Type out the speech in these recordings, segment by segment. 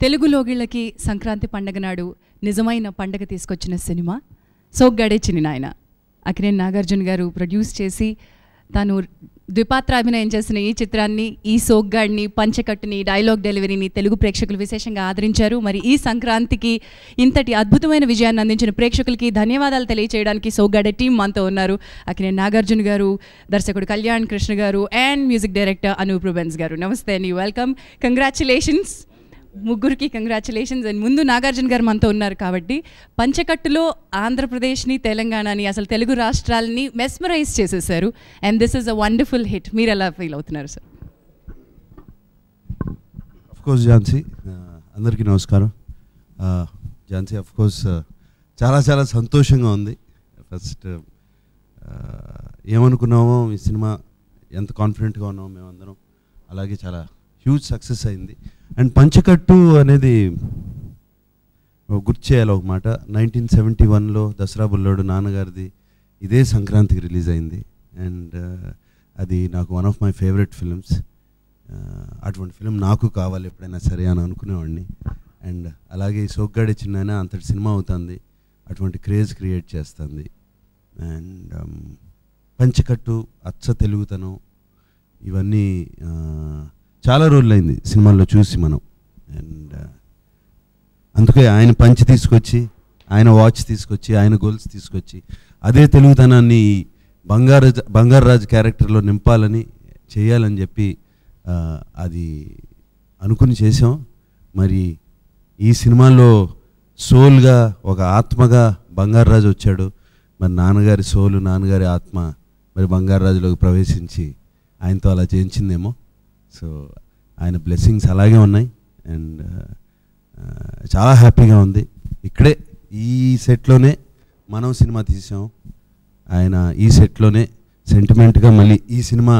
తెలుగు లోగిళ్ళకి సంక్రాంతి పండగ నాడు నిజమైన పండగ తీసుకొచ్చిన సినిమా సోగ్గాడే చిన్ని నాయన. అక్కినేని నాగార్జున గారు ప్రొడ్యూస్ చేసి తాను ద్విపాత్రాభినయం చేసిన ఈ చిత్రాన్ని, ఈ సోగ్గాడిని, పంచకట్టుని, డైలాగ్ డెలివరీని తెలుగు ప్రేక్షకులు విశేషంగా ఆదరించారు. మరి ఈ సంక్రాంతికి ఇంతటి అద్భుతమైన విజయాన్ని అందించిన ప్రేక్షకులకి ధన్యవాదాలు తెలియచేయడానికి సోగ్గాడే టీం మనతో ఉన్నారు. అక్కినేని నాగార్జున గారు, దర్శకుడు కళ్యాణ్ కృష్ణ గారు and music director Anoop Rubens గారు. నమస్తే అండి, వెల్కమ్. కంగ్రాచులేషన్స్ ముగ్గురికి, కంగ్రాచులేషన్స్. అండ్ ముందు నాగార్జున గారు మనతో ఉన్నారు కాబట్టి పంచకట్టులో ఆంధ్రప్రదేశ్ని, తెలంగాణని, అసలు తెలుగు రాష్ట్రాలని మెస్మరైజ్ చేసేసారు. And this is a wonderful hit. మీరు ఎలా ఫీల్ అవుతున్నారు సార్? అఫ్కోర్స్ ఝాన్సీ, అందరికీ నమస్కారం. ఝాన్సీ, అఫ్కోర్స్ చాలా చాలా సంతోషంగా ఉంది. ఫస్ట్ ఏమనుకున్నామో ఈ సినిమా ఎంత కాన్ఫిడెంట్గా ఉన్నామో మేమందరం, అలాగే చాలా హ్యూజ్ సక్సెస్ అయింది. అండ్ పంచకట్టు అనేది గుర్తు చేయాలి ఒక మాట. 1971లో దసరా బుల్లోడు నాన్నగారిది ఇదే సంక్రాంతికి రిలీజ్ అయింది. అండ్ అది నాకు one of my favourite films. అటువంటి ఫిలిం నాకు కావాలి ఎప్పుడైనా సరే అని అనుకునేవాడిని. అండ్ అలాగే సోగ్గాడే చిన్న అంతటి సినిమా అవుతుంది, అటువంటి క్రేజ్ క్రియేట్ చేస్తుంది. అండ్ పంచకట్టు, అచ్చ తెలుగుతనం, ఇవన్నీ చాలా రోజులైంది సినిమాల్లో చూసి మనం. అండ్ అందుకే ఆయన పంచి తీసుకొచ్చి, ఆయన వాచ్ తీసుకొచ్చి, ఆయన గోల్స్ తీసుకొచ్చి అదే తెలుగుతనాన్ని బంగారాజు క్యారెక్టర్లో నింపాలని, చేయాలని చెప్పి అది అనుకుని చేసాం. మరి ఈ సినిమాలో సోల్గా, ఒక ఆత్మగా బంగారాజు వచ్చాడు. మరి నాన్నగారి సోలు, నాన్నగారి ఆత్మ మరి బంగారాజులోకి ప్రవేశించి ఆయనతో అలా చేయించిందేమో. సో ఆయన బ్లెస్సింగ్స్ అలాగే ఉన్నాయి. అండ్ చాలా హ్యాపీగా ఉంది. ఇక్కడే ఈ సెట్లోనే మనం సినిమా తీసాం. ఆయన ఈ సెట్లోనే సెంటిమెంట్గా మళ్ళీ ఈ సినిమా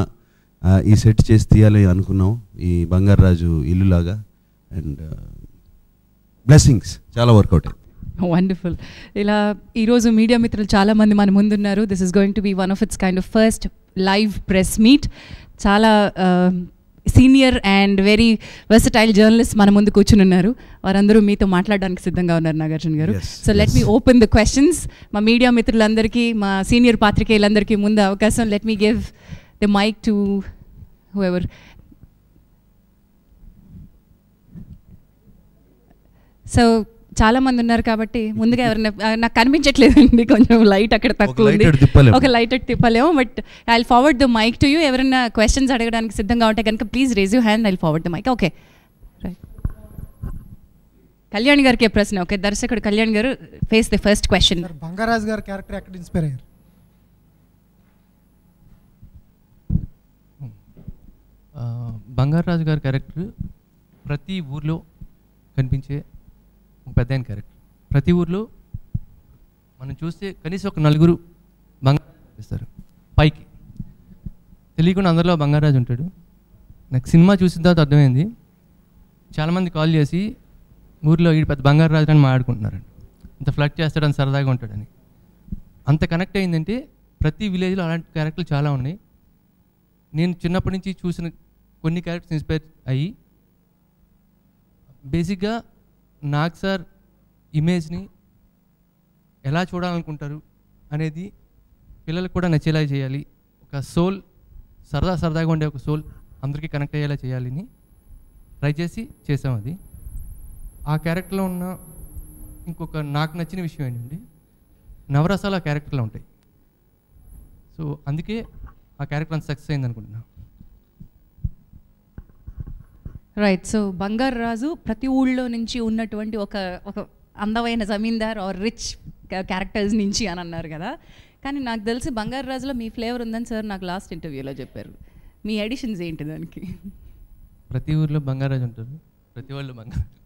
ఈ సెట్ చేసి తీయాలి అనుకున్నాం, ఈ బంగారాజు ఇల్లులాగా. అండ్ బ్లెస్సింగ్స్ చాలా వర్కౌట్ అయింది. వండర్ఫుల్. ఇలా ఈరోజు మీడియా మిత్రులు చాలామంది మన ముందున్నారు. This is going to be one of its kind of first live press meet. చాలా senior and very versatile journalist మన ముందు కూర్చుని ఉన్నారు. వారందరూ మీతో మాట్లాడడానికి సిద్ధంగా ఉన్నారు నాగార్జున గారు. So let me open the questions. మా మీడియా మిత్రులందరికీ, మా సీనియర్ పాత్రికేయులందరికీ ముందు అవకాశం. Let me give the mic to whoever. So చాలా మంది ఉన్నారు కాబట్టి ముందుగా ఎవరైనా, నాకు కనిపించట్లేదండి, కొంచెం లైట్ అక్కడ తక్కువ ఉంది, ఒక లైట్ అటు తిప్పలేము. But I will forward the mic to you. ఎవరైనా క్వశ్చన్స్ అడగడానికి సిద్ధంగా ఉంటే కనుక please raise you hand, I will forward the mike. Okay, right. Kalyan గారికి ప్రశ్న. ఓకే, దర్శకుడు Kalyan garu, face the first question. Bangarraju గారి క్యారెక్టర్ ఎక్కడ ఇన్స్పైర్ అయ్యారు? బంగారాజు గారి క్యారెక్టర్ ప్రతి ఊర్లో కనిపించే పెద్ద ఆయన క్యారెక్టర్. ప్రతి ఊర్లో మనం చూస్తే కనీసం ఒక నలుగురు బంగారాజు కనిపిస్తారు. పైకి తెలియకుండా అందరిలో బంగారాజు ఉంటాడు. నాకు సినిమా చూసిన తర్వాత అర్థమైంది, చాలామంది కాల్ చేసి ఊర్లో ఈ పెద్ద బంగారాజు అని మాట్లాడుకుంటున్నారండి, ఇంత ఫ్లడ్ చేస్తాడని, సరదాగా ఉంటాడని. అంత కనెక్ట్ అయిందంటే ప్రతి విలేజ్లో అలాంటి క్యారెక్టర్లు చాలా ఉన్నాయి. నేను చిన్నప్పటి నుంచి చూసిన కొన్ని క్యారెక్టర్స్ ఇన్స్పైర్ అయ్యి బేసిక్గా నాగ్ సార్ ఇమేజ్ని ఎలా చూడాలనుకుంటారు అనేది పిల్లలకు కూడా నచ్చేలా చేయాలి. ఒక సోల్, సరదాగా ఉండే ఒక సోల్ అందరికీ కనెక్ట్ అయ్యేలా చేయాలని ట్రై చేసాం. అది ఆ క్యారెక్టర్లో ఉన్న ఇంకొక నాకు నచ్చిన విషయం ఏంటంటే నవరసాలు ఆ క్యారెక్టర్లో ఉంటాయి. సో అందుకే ఆ క్యారెక్టర్ అంత సక్సెస్ అయింది అనుకుంటున్నాను. రైట్. సో బంగారాజు ప్రతి ఊళ్ళో నుంచి ఉన్నటువంటి ఒక అందమైన జమీందార్ ఆర్ రిచ్ క్యారెక్టర్స్ నుంచి అని అన్నారు కదా. కానీ నాకు తెలిసి బంగారాజులో మీ ఫ్లేవర్ ఉందని సార్ నాకు లాస్ట్ ఇంటర్వ్యూలో చెప్పారు. మీ ఎడిషన్స్ ఏంటి దానికి? ప్రతి ఊర్లో బంగారాజు ఉంటారు, ప్రతి వాళ్ళు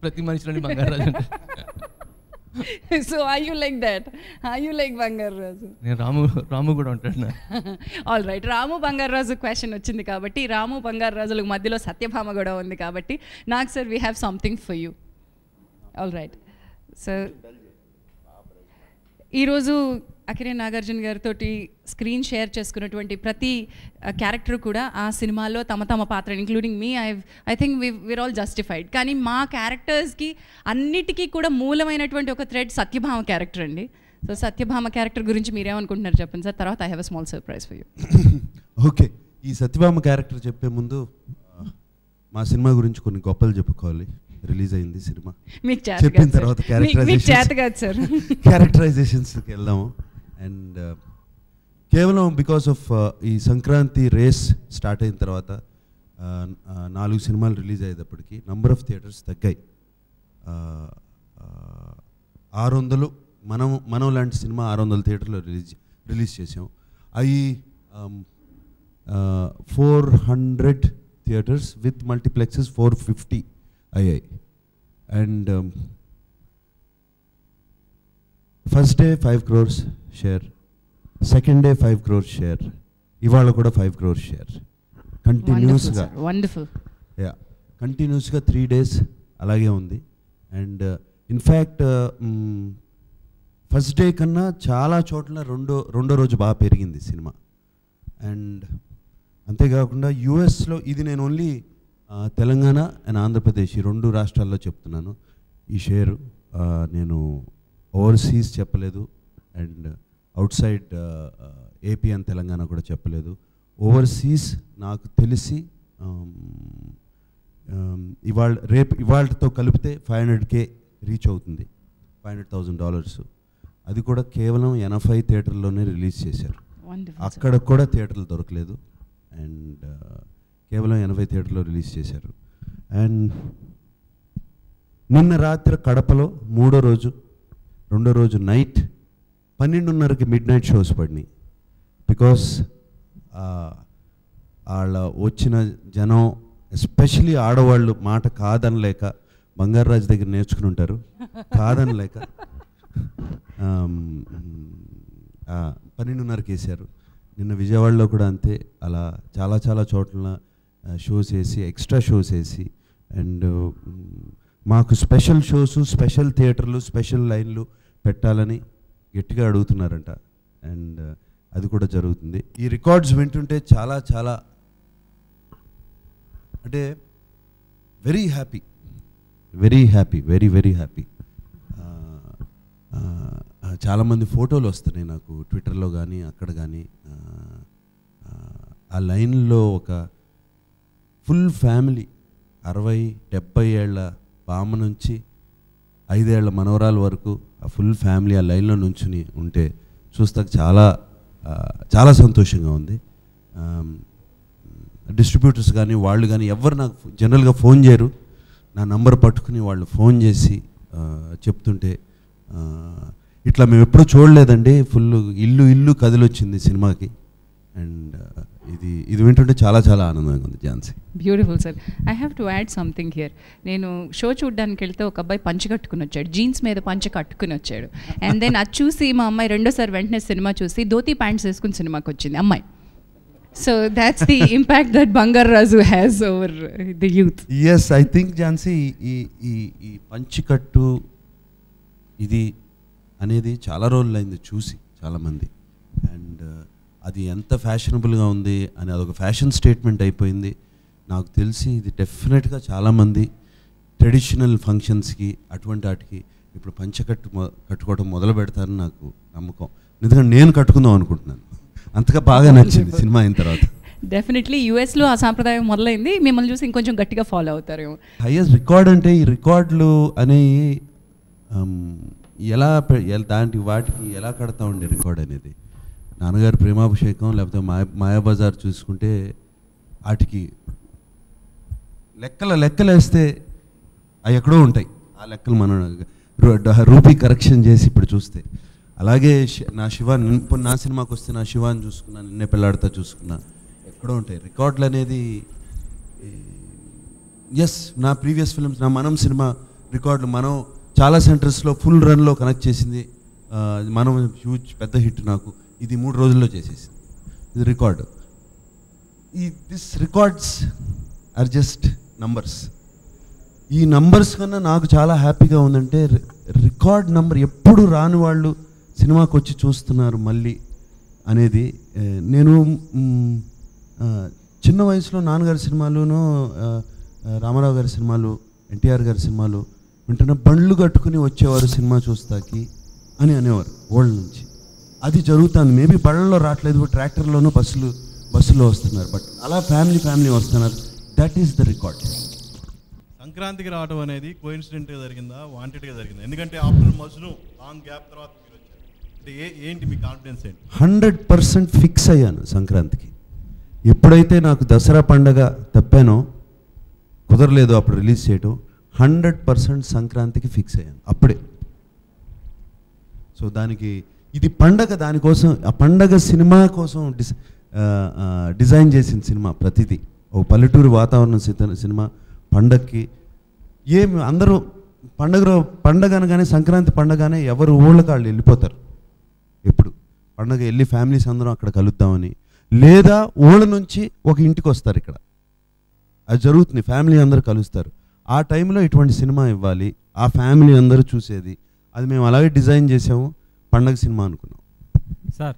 ప్రతి మనిషిలోని బంగారాజు ఉంటారు. So are you like that? Are you like Bangarraju? నేను రాము కూడా ఉంటాడు. All right. Ramu Bangarraju question వచ్చింది కాబట్టి, రాము బంగారాజులకు మధ్యలో సత్యభామ కూడా ఉంది కాబట్టి, నాకు sir we have something for you. All right sir, ఈరోజు అక్కినేని నాగార్జున గారితో స్క్రీన్ షేర్ చేసుకున్నటువంటి ప్రతి క్యారెక్టర్ కూడా ఆ సినిమాలో తమ పాత్ర, including me, I think we are all justified. కానీ మా క్యారెక్టర్స్కి అన్నిటికీ కూడా మూలమైనటువంటి ఒక థ్రెడ్ సత్యభామ క్యారెక్టర్ అండి. సో సత్యభామ క్యారెక్టర్ గురించి మీరేమనుకుంటున్నారు చెప్పండి సార్. తర్వాత I have a small surprise for you. Okay, ఈ సత్యభామ క్యారెక్టర్ చెప్పే ముందు మా సినిమా గురించి కొన్ని గొప్పలు చెప్పుకోవాలి. రిలీజ్ అయింది సినిమా, చెప్పిన తర్వాత క్యారెక్టరైజేషన్స్కి వెళ్దాము. అండ్ కేవలం బికాస్ ఆఫ్ ఈ సంక్రాంతి రేస్ స్టార్ట్ అయిన తర్వాత 4 సినిమాలు రిలీజ్ అయ్యేటప్పటికి నంబర్ ఆఫ్ థియేటర్స్ తగ్గాయి. 600 మనం లాంటి సినిమా 600 థియేటర్లో రిలీజ్ చేసాం. అవి 400 థియేటర్స్ విత్ మల్టీప్లెక్సెస్ 450 అయ్యాయి. And first day 5 crores share, second day 5 crores share, ఇవాళ కూడా 5 crores షేర్. కంటిన్యూస్గా కంటిన్యూస్గా 3 days అలాగే ఉంది. అండ్ ఇన్ఫ్యాక్ట్ ఫస్ట్ డే కన్నా చాలా చోట్ల రెండో రోజు బాగా పెరిగింది సినిమా. అండ్ అంతేకాకుండా యూఎస్లో, ఇది నేను ఓన్లీ తెలంగాణ అండ్ ఆంధ్రప్రదేశ్ ఈ 2 రాష్ట్రాల్లో చెప్తున్నాను ఈ షేరు. నేను ఓవర్సీస్ చెప్పలేదు and out side AP and Telangana కూడా చెప్పలేదు. ఓవర్సీస్ నాకు తెలిసి ఇవాళతో కలిపితే 500K రీచ్ అవుతుంది, $500,000. అది కూడా కేవలం 80 థియేటర్లోనే రిలీజ్ చేశారు. అక్కడ కూడా థియేటర్లు దొరకలేదు. అండ్ కేవలం 80 థియేటర్లో రిలీజ్ చేశారు. అండ్ నిన్న రాత్రి కడపలో రెండో రోజు నైట్ 12:30కి మిడ్నైట్ షోస్ పడినాయి. బికాస్ వాళ్ళ వచ్చిన జనం, ఎస్పెషలీ ఆడవాళ్ళు, మాట కాదనలేక, బంగారాజు దగ్గర నేర్చుకుని ఉంటారు, కాదనలేక 12:30కి వేశారు. నిన్న విజయవాడలో కూడా అంతే. అలా చాలా చోట్ల షోస్ వేసి, ఎక్స్ట్రా షోస్ వేసి, అండ్ మాకు స్పెషల్ షోసు, స్పెషల్ థియేటర్లు, స్పెషల్ లైన్లు పెట్టాలని గట్టిగా అడుగుతున్నారంట. అండ్ అది కూడా జరుగుతుంది. ఈ రికార్డ్స్ వింటుంటే చాలా అంటే వెరీ హ్యాపీ, వెరీ హ్యాపీ. చాలామంది ఫోటోలు వస్తున్నాయి నాకు ట్విట్టర్లో కానీ అక్కడ కానీ. ఆ లైన్లో ఒక ఫుల్ ఫ్యామిలీ, 60-70 ఏళ్ల బామ్మ నుంచి 5 ఏళ్ల మనవరాల వరకు ఆ ఫుల్ ఫ్యామిలీ ఆ లైన్లో నుంచుని ఉంటే చూస్తాక చాలా సంతోషంగా ఉంది. డిస్ట్రిబ్యూటర్స్ కానీ వాళ్ళు కానీ ఎవరు నాకు జనరల్గా ఫోన్ చేయరు. నా నంబర్ పట్టుకుని వాళ్ళు ఫోన్ చేసి చెప్తుంటే, ఇట్లా మేము ఎప్పుడూ చూడలేదండి, ఫుల్ ఇల్లు కదిలొచ్చింది సినిమాకి. అండ్ ఇది వింటుంటే చాలా ఆనందంగా ఉంది. Jhansi, beautiful sir. I have to add something here. నేను షో చూడడానికి వెళ్తే ఒక అబ్బాయి పంచె కట్టుకుని వచ్చాడు, జీన్స్ మీద పంచె కట్టుకుని వచ్చాడు. అండ్ దెన్ అది చూసి మా అమ్మాయి రెండోసారి వెంటనే సినిమా చూసి ధోతి ప్యాంట్స్ వేసుకుని సినిమాకి వచ్చింది అమ్మాయి. So that's the impact that Bangarraju has over the youth. Yes, I think Jhansi ఈ పంచికట్టు ఇది అనేది చాలా రోజులైంది చూసి చాలామంది. అండ్ అది ఎంత ఫ్యాషనబుల్గా ఉంది అని అదొక ఫ్యాషన్ స్టేట్మెంట్ అయిపోయింది. నాకు తెలిసి ఇది డెఫినెట్గా చాలామంది ట్రెడిషనల్ ఫంక్షన్స్కి అటువంటి వాటికి ఇప్పుడు కట్టుకోవడం మొదలు పెడతారని నాకు నమ్మకం. ఎందుకంటే నేను కట్టుకుందాం అనుకుంటున్నాను, అంతగా బాగా నచ్చింది సినిమా అయిన తర్వాత. డెఫినెట్లీ యూఎస్లో ఆ సాంప్రదాయం మొదలైంది, మిమ్మల్ని చూసి ఇంకొంచెం గట్టిగా ఫాలో అవుతారేమో. హైయెస్ట్ రికార్డ్ అంటే ఈ రికార్డులు అనేవి వాటికి ఎలా కడతా ఉండే రికార్డ్ అనేది. నాన్నగారు ప్రేమాభిషేకం లేకపోతే మాయాబజార్ చూసుకుంటే వాటికి లెక్కలేస్తే అవి ఎక్కడో ఉంటాయి. ఆ లెక్కలు మనం రూపీ కరెక్షన్ చేసి ఇప్పుడు చూస్తే, అలాగే నా సినిమాకి వస్తే నా శివాని చూసుకున్నా, నిన్నే పెళ్ళాడతా చూసుకున్నా, ఎక్కడో ఉంటాయి రికార్డులు అనేది. ఎస్, నా ప్రీవియస్ ఫిల్మ్స్, నా మనం సినిమా రికార్డులు మనం చాలా సెంటర్స్లో ఫుల్ రన్లో కనెక్ట్ చేసింది. మనం హ్యూజ్ పెద్ద హిట్ నాకు ఇది 3 రోజుల్లో చేసేసింది. ఇది record. This records are just numbers. ఈ నంబర్స్ కన్నా నాకు చాలా హ్యాపీగా ఉందంటే రికార్డ్ నంబర్ ఎప్పుడు రాని వాళ్ళు సినిమాకి వచ్చి చూస్తున్నారు మళ్ళీ అనేది. నేను చిన్న వయసులో నాన్నగారి సినిమాలును, రామారావు గారి సినిమాలు, ఎన్టీఆర్ గారి సినిమాలు వింటున్న బండ్లు కట్టుకుని వచ్చేవారు సినిమా చూస్తాకి అని అనేవారు ఓల్డ్ నుంచి. అది జరుగుతుంది. మేబీ బళ్ళలో రావట్లేదు, ట్రాక్టర్లోనూ బస్సులో వస్తున్నారు. బట్ అలా ఫ్యామిలీ వస్తున్నారు. That is the record. సంక్రాంతికి రావడం అనేది కోఇన్సిడెంట్గా జరిగిందా, వాంటెడ్గా జరిగిందా? ఎందుకంటే ఆఫ్టర్ మజ్ను లాంగ్ గ్యాప్ తర్వాత మీరు వచ్చారు. అంటే ఏంటి మీ కాన్ఫిడెన్స్ ఏంటి? 100% ఫిక్స్ అయ్యాను సంక్రాంతికి. ఎప్పుడైతే నాకు దసరా పండగ తప్పానో, కుదరలేదు అప్పుడు రిలీజ్ చేయడం, 100% సంక్రాంతికి ఫిక్స్ అయ్యాను అప్పుడే. సో దానికి ఇది పండగ, దానికోసం ఆ పండగ సినిమా కోసం డిజైన్ చేసిన సినిమా ప్రతిదీ. ఒక పల్లెటూరు వాతావరణం సినిమా పండగకి. ఏమి అందరూ పండగ అనగానే, సంక్రాంతి పండగనే ఎవరు ఊళ్ళకి వాళ్ళు వెళ్ళిపోతారు. ఎప్పుడు పండగ వెళ్ళి ఫ్యామిలీస్ అందరం అక్కడ కలుద్దామని, లేదా ఊళ్ళ నుంచి ఒక ఇంటికి వస్తారు ఇక్కడ. అది జరుగుతుంది, ఫ్యామిలీ అందరూ కలుస్తారు. ఆ టైంలో ఇటువంటి సినిమా ఇవ్వాలి, ఆ ఫ్యామిలీ అందరూ చూసేది. అది మేము అలాగే డిజైన్ చేసాము, పండగ సినిమా అనుకున్నాం. Sir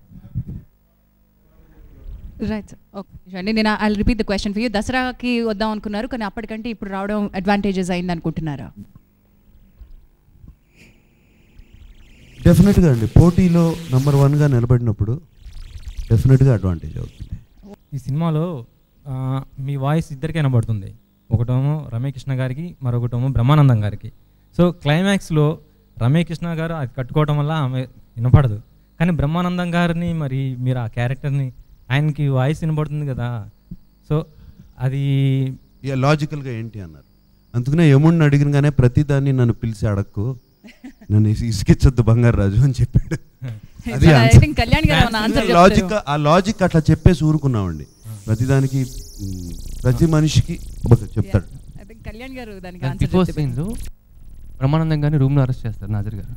right sir. ఓకే అండి, నేను I repeat the question for you. దసరాకి వద్దాం అనుకున్నారు, కానీ అప్పటికంటే ఇప్పుడు రావడం అడ్వాంటేజెస్ అయింది అనుకుంటున్నారా? డెఫినెట్గా అండి, పోటీలో నెంబర్ 1గా నిలబడినప్పుడు డెఫినెట్గా అడ్వాంటేజ్ అవుతుంది. ఈ సినిమాలో మీ వాయిస్ ఇద్దరికి వినబడుతుంది. ఒకటేమో రమ్యకృష్ణ గారికి, మరొకటేమో బ్రహ్మానందం గారికి. సో క్లైమాక్స్లో రమ్యకృష్ణ గారు అది కట్టుకోవడం వల్ల ఆమె వినపడదు, కానీ బ్రహ్మానందం గారిని మరి మీరు ఆ క్యారెక్టర్ని, ఆయనకి వాయిస్ వినబడుతుంది కదా. సో అది లాజికల్గా ఏంటి అన్నారు. అందుకనే యముడిని అడిగినగానే ప్రతిదాన్ని నన్ను పిలిచి అడక్కు, నన్ను ఇసుకిచ్చొద్దు బంగారు రాజు అని చెప్పాడు. అది లాజిక్, ఆ లాజిక్ అట్లా చెప్పేసి ఊరుకున్నామండి. ప్రతిదానికి ప్రతి మనిషికి చెప్తాడు. బిఫోర్ సీన్లో బ్రహ్మానందం గారిని రూమ్లో అరెస్ట్ చేస్తారు నాజర్ గారు.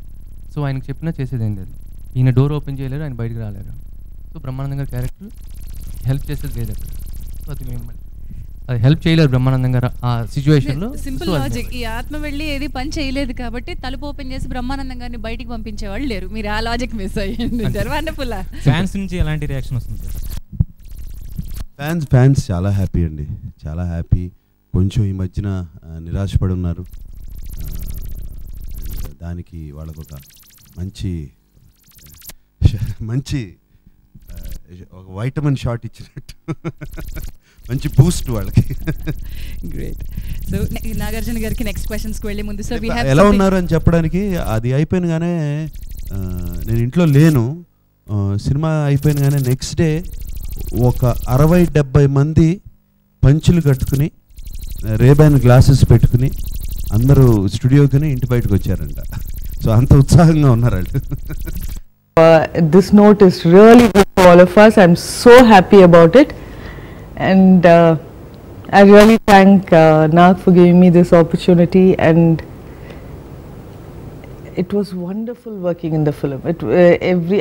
సో ఆయనకు చెప్పినా చేసేది ఏం లేదు. ఈయన డోర్ ఓపెన్ చేయలేరు, ఆయన బయటకు రాలేరు. సో బ్రహ్మానందం గారి క్యారెక్టర్ హెల్ప్ చేసేది లేదు అక్కడ. సో అది మేము అది హెల్ప్ చేయలేరు బ్రహ్మానందం గారు ఆ సిచ్యువేషన్లో. సింపుల్ లాజిక్, ఈ ఆత్మ వెళ్ళి ఏది పని చేయలేదు కాబట్టి తలుపు ఓపెన్ చేసి బ్రహ్మానందం గారిని బయటికి పంపించేవాళ్ళు లేరు. మీరు ఆ లాజిక్ మిస్ అయ్యింది. ఫ్యాన్స్ నుంచి ఎలాంటి రియాక్షన్ వస్తుంది? ఫ్యాన్స్ చాలా హ్యాపీ అండి, చాలా హ్యాపీ. కొంచెం ఈ మధ్యన నిరాశపడి ఉన్నారు. దానికి వాళ్ళకు ఒక మంచి ఒక వైటమిన్ షాట్ ఇచ్చినట్టు మంచి బూస్ట్ వాళ్ళకి. గ్రేట్. సో నాగార్జున గారికి నెక్స్ట్ క్వశ్చన్స్కి వెళ్ళే ముందు సార్ ఎలా ఉన్నారు అని చెప్పడానికి, అది అయిపోయినగానే నేను ఇంట్లో లేను, సినిమా అయిపోయినగానే నెక్స్ట్ డే ఒక 60-70 మంది పంచులు కట్టుకుని, రేబాన్ గ్లాసెస్ పెట్టుకుని అందరూ స్టూడియోకి ఇంటి బయటకు వచ్చారంట. సో అంత ఉత్సాహంగా ఉన్నారు వాళ్ళు. This note is really good for all of us. I'm so happy about it, and I really thank Nag for giving me this opportunity, and it was wonderful working in the film.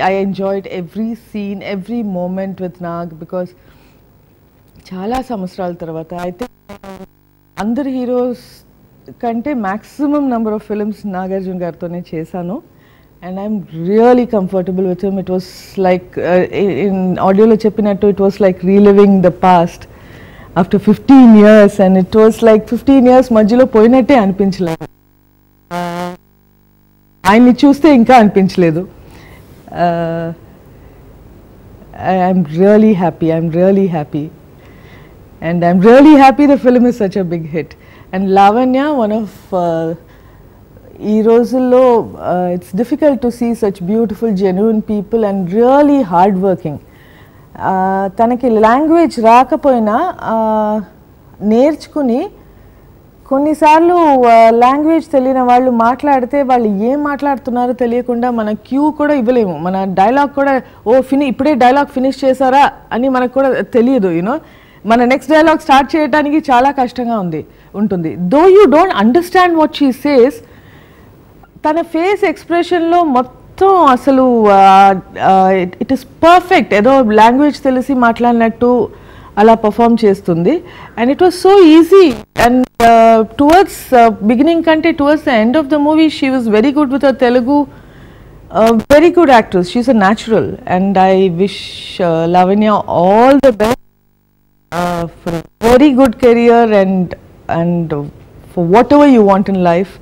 I enjoyed every scene, every moment with Nag, because chala samvatsaraల tarvata I think అందరు heroes కంటే maximum number of films Nagarjuna గారితోనే చేశాను, and I'm really comfortable with him. It was like in audio lo cheppinattu, it was like reliving the past after 15 years, and it was like 15 years మధ్యలో పోయినట్టే అనిపించలేదు. ఆయన్ని చూస్తే ఇంకా అనిపించలేదు. I'm really happy, and I'm really happy the film is such a big hit. And Lavanya, one of ఈ రోజుల్లో it's difficult to see such beautiful, genuine people and really hard working. తనకి లాంగ్వేజ్ రాకపోయినా నేర్చుకుని, కొన్నిసార్లు language తెలియని వాళ్ళు మాట్లాడితే వాళ్ళు ఏం మాట్లాడుతున్నారో తెలియకుండా మన క్యూ కూడా ఇవ్వలేము, మన డైలాగ్ కూడా ఇప్పుడే డైలాగ్ ఫినిష్ చేశారా అని మనకు కూడా తెలియదు. యూనో మన నెక్స్ట్ డైలాగ్ స్టార్ట్ చేయడానికి చాలా కష్టంగా ఉంటుంది. Though you don't understand what she says, తన ఫేస్ ఎక్స్ప్రెషన్లో మొత్తం అసలు ఇట్ ఈస్ పర్ఫెక్ట్. ఏదో లాంగ్వేజ్ తెలిసి మాట్లాడినట్టు అలా పర్ఫామ్ చేస్తుంది. And it was so easy. And towards beginning కంటే towards the end of the movie she was very good with Telugu. a very good actress. She's a natural, and I wish Lavanya all the best for a very good career and for whatever you want in life.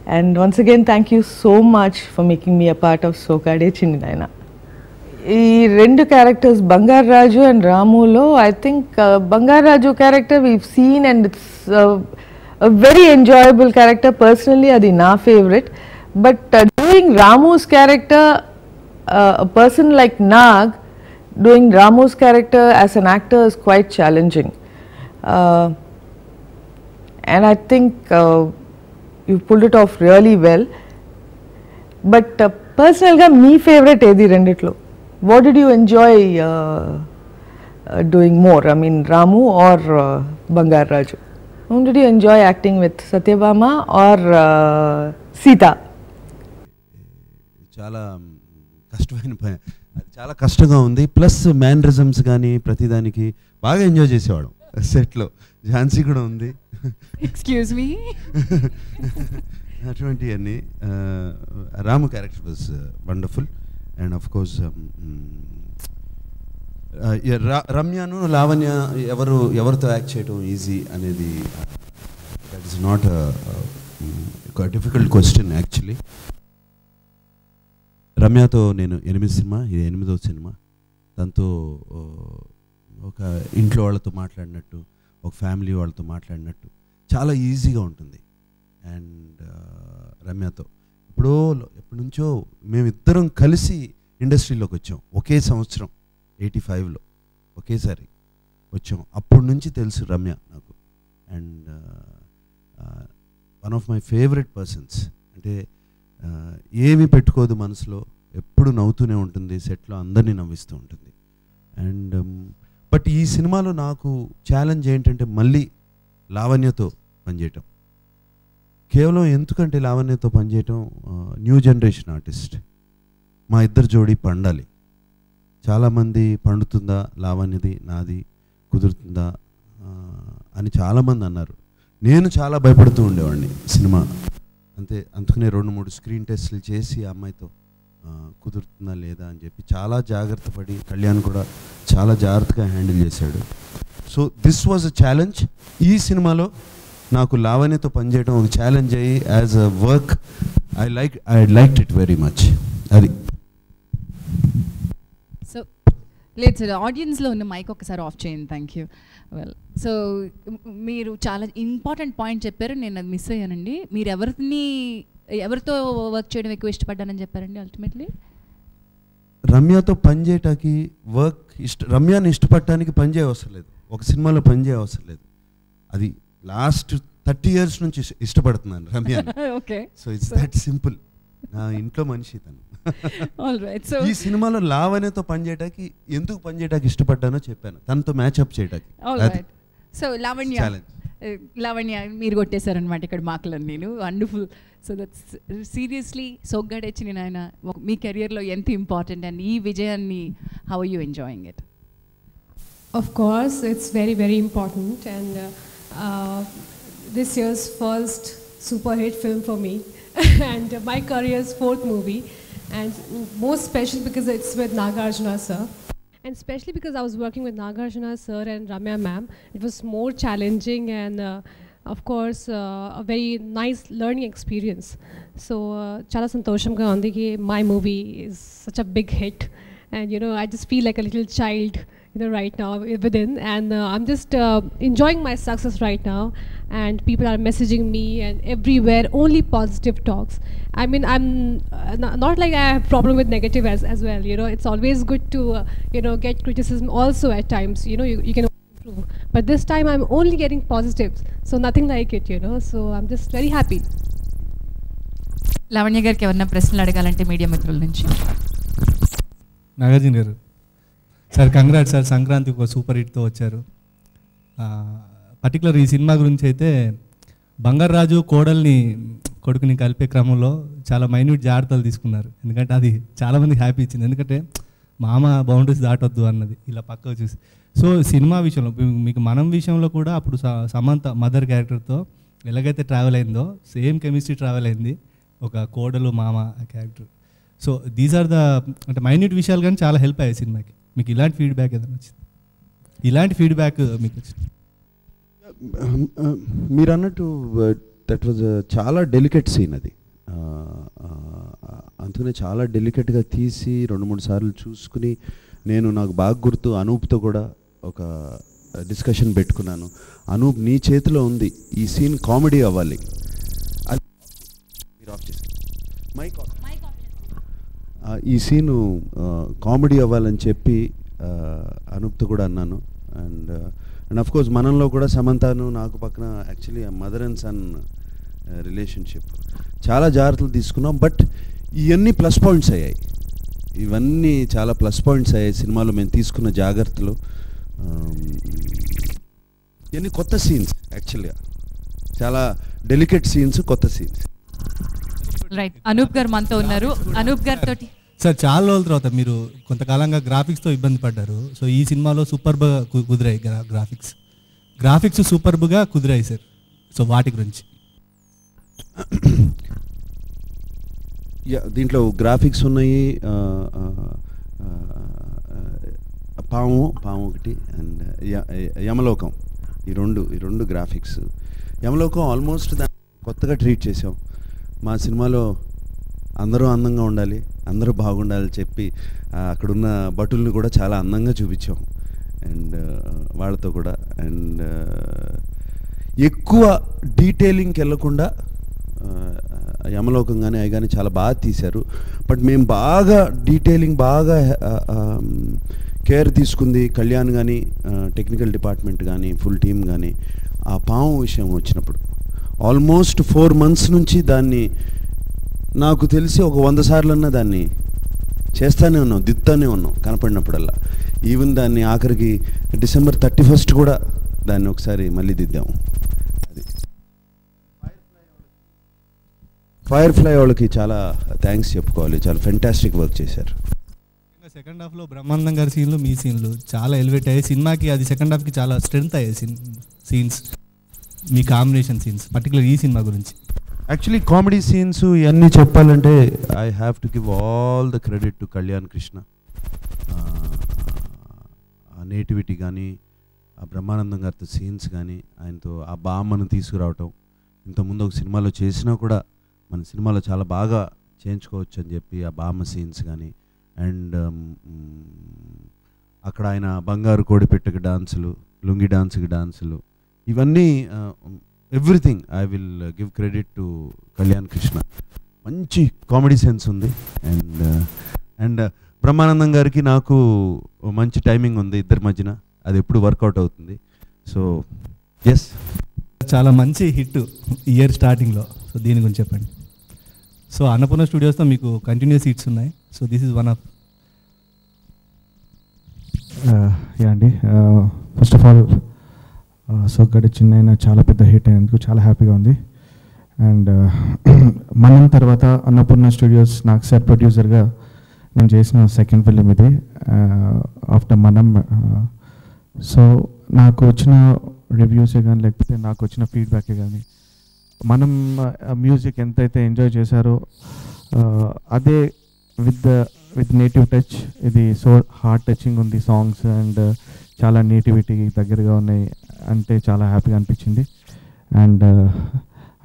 And once again, thank you so much for making me a part of Sokade Chinni Naina. ఈ రెండు characters Bangaru Raju and రాములో I think Bangaru Raju character we've seen and it's very enjoyable character personally, అది నా favourite. But doing Ramu's character, person like Nag doing Ramu's character as an actor is quite challenging. And I think you pulled it off really well. But పర్సనల్గా మీ favourite ఏది రెండిట్లో? What did you enjoy doing more? I mean, Ramu or Bangar Raju? Whom did you enjoy acting with, Satyabama or Sita? చాలా కష్టమైన పని, అది చాలా కష్టంగా ఉంది. ప్లస్ మ్యానరిజమ్స్ కానీ ప్రతిదానికి బాగా ఎంజాయ్ చేసేవాడు సెట్లో. ఝాన్సీ కూడా ఉంది, ఎక్స్క్యూజ్ మీ, అటువంటివన్నీ. Ramu character was wonderful. And of course రమ్యను లావణ్య ఎవరితో యాక్ట్ చేయడం ఈజీ అనేది that is not difficult question actually. రమ్యతో నేను 8 సినిమా, ఇది 8వ సినిమా. దాంతో ఒక ఇంట్లో వాళ్ళతో మాట్లాడినట్టు, ఒక ఫ్యామిలీ వాళ్ళతో మాట్లాడినట్టు చాలా ఈజీగా ఉంటుంది. అండ్ రమ్యతో ఎప్పటి నుంచో మేమిద్దరం కలిసి ఇండస్ట్రీలోకి వచ్చాం. ఒకే సంవత్సరం 85లో ఒకేసారి వచ్చాం. అప్పటి నుంచి తెలుసు రమ్య నాకు. And one of my favourite persons. అంటే ఏమి పెట్టుకోదు మనసులో, ఎప్పుడు నవ్వుతూనే ఉంటుంది, సెట్లో అందరినీ నవ్విస్తూ ఉంటుంది. అండ్ బట్ ఈ సినిమాలో నాకు ఛాలెంజ్ ఏంటంటే మళ్ళీ లావణ్యతో పనిచేయటం. కేవలం ఎందుకంటే లావణ్యతో పనిచేయటం, న్యూ జనరేషన్ ఆర్టిస్ట్, మా ఇద్దరు జోడీ పండాలి. చాలామంది పండుతుందా లావణ్యది నాది కుదురుతుందా అని చాలామంది అన్నారు. నేను చాలా భయపడుతూ ఉండేవాడిని సినిమా. అందుకనే 2-3 స్క్రీన్ టెస్ట్లు చేసి ఆ అమ్మాయితో కుదురుతుందా లేదా అని చెప్పి చాలా జాగ్రత్త పడి, కళ్యాణ్ కూడా చాలా జాగ్రత్తగా హ్యాండిల్ చేశాడు. So this was a challenge. ఈ సినిమాలో నాకు లావణ్యతో పనిచేయడం ఒక ఛాలెంజ్ అయ్యి as a work I liked it very much. అది సో లేదు సార్, ఆడియన్స్లో ఉన్న మైక్ ఒకసారి ఆఫ్ చేయండి. Thank you. వెల్, సో మీరు చాలా ఇంపార్టెంట్ పాయింట్ చెప్పారు, నేను అది మిస్ అయ్యానండి. మీరు ఎవరితో వర్క్ చేయడం ఎక్కువ ఇష్టపడ్డానని చెప్పారండి? అల్టిమేట్లీ రమ్యతో పనిచేయటానికి రమ్యని ఇష్టపడటానికి పనిచేయ అవసరం లేదు, ఒక సినిమాలో పనిచేయ అవసరం లేదు. అది లాస్ట్ 30 years నుంచి ఇష్టపడుతున్నాను Ramya. Okay, so it's that simple. నా ఇంట్లో మనిషి తను. ఆల్రైట్. సో ఈ సినిమాలో లావణ్యతో పనిచేయటానికి ఎందుకు పనిచేయటానికి ఇష్టపడ్డానో చెప్పాను, తనతో మ్యాచ్అప్ చేయటానికి. ఆల్రైట్. సో లావణ్య మీరు కొట్టేశారనమాట ఇక్కడ మాటలను. నేను wonderful. So that's seriously Soggade Chinni Nayana మీ కెరియర్లో ఎంత ఇంపార్టెంట్, అండ్ ఈ విజయాన్ని how are you enjoying it? Of course, it's very, very important, and this year's first super hit film for me, and my career's 4th movie, and most special because it's with Nagarjuna sir, and especially because I was working with Nagarjuna sir and Ramya ma'am. It was more challenging and of course a very nice learning experience. So chala santoshamga undi ki my movie is such a big hit, and I just feel like a little child right now within, and I'm just enjoying my success right now, and people are messaging me and everywhere only positive talks. I mean, I'm not like I have problem with negative as well. It's always good to get criticism also at times. You can improve, but this time I'm only getting positives, so nothing like it. So I'm just very happy. Lavanya గారికి ఏమన్నా ప్రశ్నలు అడగాలంటే media మిత్రుల నుంచి. నాగార్జున గారు, sir congrat sir, సంక్రాంతికి ఒక super హిట్తో వచ్చారు. పర్టికులర్ ఈ సినిమా గురించి అయితే బంగారు రాజు కొడుకుని కలిపే క్రమంలో చాలా మైన్యూట్ జాగ్రత్తలు తీసుకున్నారు. ఎందుకంటే అది చాలామందికి హ్యాపీ ఇచ్చింది. ఎందుకంటే మామ బౌండరీస్ దాటొద్దు అన్నది ఇలా పక్కకు చూసి. సో సినిమా విషయంలో మీకు మనం విషయంలో కూడా అప్పుడు సమంత మదర్ క్యారెక్టర్తో ఎలాగైతే ట్రావెల్ అయిందో సేమ్ కెమిస్ట్రీ ట్రావెల్ అయింది ఒక కోడలు మామ character. So these are the అంటే మైన్యూట్ విషయాలు కానీ చాలా హెల్ప్ అయ్యాయి సినిమాకి. మీకు ఇలాంటి ఫీడ్బ్యాక్ ఏదైనా వచ్చింది? ఇలాంటి ఫీడ్బ్యాక్ మీకు వచ్చింది? మీరు అన్నట్టు దట్ వాజ్ చాలా డెలికేట్ సీన్ అది. అందుకనే చాలా డెలికేట్గా తీసి 2-3 సార్లు చూసుకుని నాకు బాగా గుర్తు అనూప్తో కూడా ఒక డిస్కషన్ పెట్టుకున్నాను. అనూప్, నీ చేతిలో ఉంది, ఈ సీన్ కామెడీ అవ్వాలి, అది మీరు ఆఫ్ చేసి మైక్ ఆఫ్, ఈ సీను కామెడీ అవ్వాలని చెప్పి అనూప్తో కూడా అన్నాను. అండ్ అఫ్ కోర్స్ మనంలో కూడా సమంతను నాకు పక్కన actually mother and son relationship చాలా జాగ్రత్తలు తీసుకున్నాం. బట్ ఇవన్నీ ప్లస్ పాయింట్స్ అయ్యాయి, ఇవన్నీ చాలా ప్లస్ పాయింట్స్ అయ్యాయి సినిమాలో మేము తీసుకున్న జాగ్రత్తలు. ఇవన్నీ కొత్త సీన్స్, యాక్చువల్గా చాలా డెలికేట్ సీన్స్, కొత్త సీన్స్. రైట్, అనూప్ గారు మనతో ఉన్నారు. అనూప్ గారితో సార్, చాలా రోజుల తర్వాత మీరు కొంతకాలంగా గ్రాఫిక్స్తో ఇబ్బంది పడ్డారు. సో ఈ సినిమాలో సూపర్గా కుదిరాయి గ్రాఫిక్స్ సూపర్గా కుదిరాయి సార్. సో వాటి గురించి దీంట్లో గ్రాఫిక్స్ ఉన్నాయి, పాము ఒకటి అండ్ యమలోకం, ఈ రెండు గ్రాఫిక్స్. యమలోకం ఆల్మోస్ట్ దాన్ని కొత్తగా ట్రీట్ చేసాం. మా సినిమాలో అందరూ అందంగా ఉండాలి, అందరూ బాగుండాలి చెప్పి అక్కడున్న భటుల్ని కూడా చాలా అందంగా చూపించాం అండ్ వాళ్ళతో కూడా. అండ్ ఎక్కువ డీటెయిలింగ్కి వెళ్ళకుండా యమలోకం కానీ అవి కానీ చాలా బాగా తీశారు. బట్ మేము బాగా డీటెయిలింగ్ బాగా కేర్ తీసుకుంది కళ్యాణ్ కానీ, టెక్నికల్ డిపార్ట్మెంట్ కానీ, ఫుల్ టీమ్ కానీ. ఆ పాము విషయం వచ్చినప్పుడు ఆల్మోస్ట్ 4 months నుంచి దాన్ని నాకు తెలిసి ఒక 100 సార్లన్నా దాన్ని చేస్తూనే ఉన్నాం, దిద్దుతూనే ఉన్నాం కనపడినప్పుడల్లా. ఈవెన్ దాన్ని ఆఖరికి December 31st కూడా దాన్ని ఒకసారి మళ్ళీ దిద్దాము. అది ఫైర్ఫ్లై వాళ్ళకి చాలా థ్యాంక్స్ చెప్పుకోవాలి, చాలా ఫెంటాస్టిక్ వర్క్ చేశారు. సెకండ్ హాఫ్లో బ్రహ్మానందం గారి సీన్లు, మీ సీన్లు చాలా ఎలివేట్ అయ్యాయి సినిమాకి. అది సెకండ్ హాఫ్కి చాలా స్ట్రెంత్ అయ్యాయి సీన్స్, మీ కాంబినేషన్ సీన్స్, పర్టికులర్ ఈ సినిమా గురించి. యాక్చువల్లీ కామెడీ సీన్స్ ఇవన్నీ చెప్పాలంటే I have to give all the credit to Kalyan Krishna. ఆ నేటివిటీ కానీ, ఆ బ్రహ్మానందం గారితో సీన్స్ కానీ, ఆయనతో ఆ బామ్మను తీసుకురావటం, ఇంతకుముందు ఒక సినిమాలో చేసినా కూడా మన సినిమాలో చాలా బాగా చేయించుకోవచ్చు అని చెప్పి ఆ బామ్మ సీన్స్ కానీ, అండ్ అక్కడ ఆయన బంగారు కోడిపెట్టకి డాన్సులు, లుంగి డాన్స్కి డాన్సులు, ఇవన్నీ everything I will give credit to Kalyan Krishna. మంచి కామెడీ సెన్స్ ఉంది. అండ్ బ్రహ్మానందం గారికి నాకు మంచి టైమింగ్ ఉంది ఇద్దరి మధ్యన, అది ఎప్పుడు వర్కౌట్ అవుతుంది. సో ఎస్, చాలా మంచి హిట్ ఇయర్ స్టార్టింగ్లో. సో దీని గురించి చెప్పండి. సో అన్నపూర్ణ స్టూడియోస్తో మీకు కంటిన్యూస్ హిట్స్ ఉన్నాయి. So this is one of. Yeah అండి, ఫస్ట్ ఆఫ్ ఆల్ సోగ్గాడే చిన్నైన చాలా పెద్ద హిట్ అయినందుకు చాలా హ్యాపీగా ఉంది. అండ్ మనం తర్వాత అన్నపూర్ణ స్టూడియోస్ నాకు సార్ ప్రొడ్యూసర్గా నేను చేసిన సెకండ్ ఫిలిం ఇది ఆఫ్టర్ మనం. సో నాకు వచ్చిన రివ్యూసే కానీ లేకపోతే నాకు వచ్చిన ఫీడ్బ్యాకే కానీ మనం మ్యూజిక్ ఎంతైతే ఎంజాయ్ చేశారో అదే విత్ నేటివ్ టచ్. ఇది సో హార్ట్ టచింగ్ ఉంది సాంగ్స్ అండ్ చాలా నేటివిటీ దగ్గరగా ఉన్నాయి అంటే చాలా హ్యాపీగా అనిపించింది. And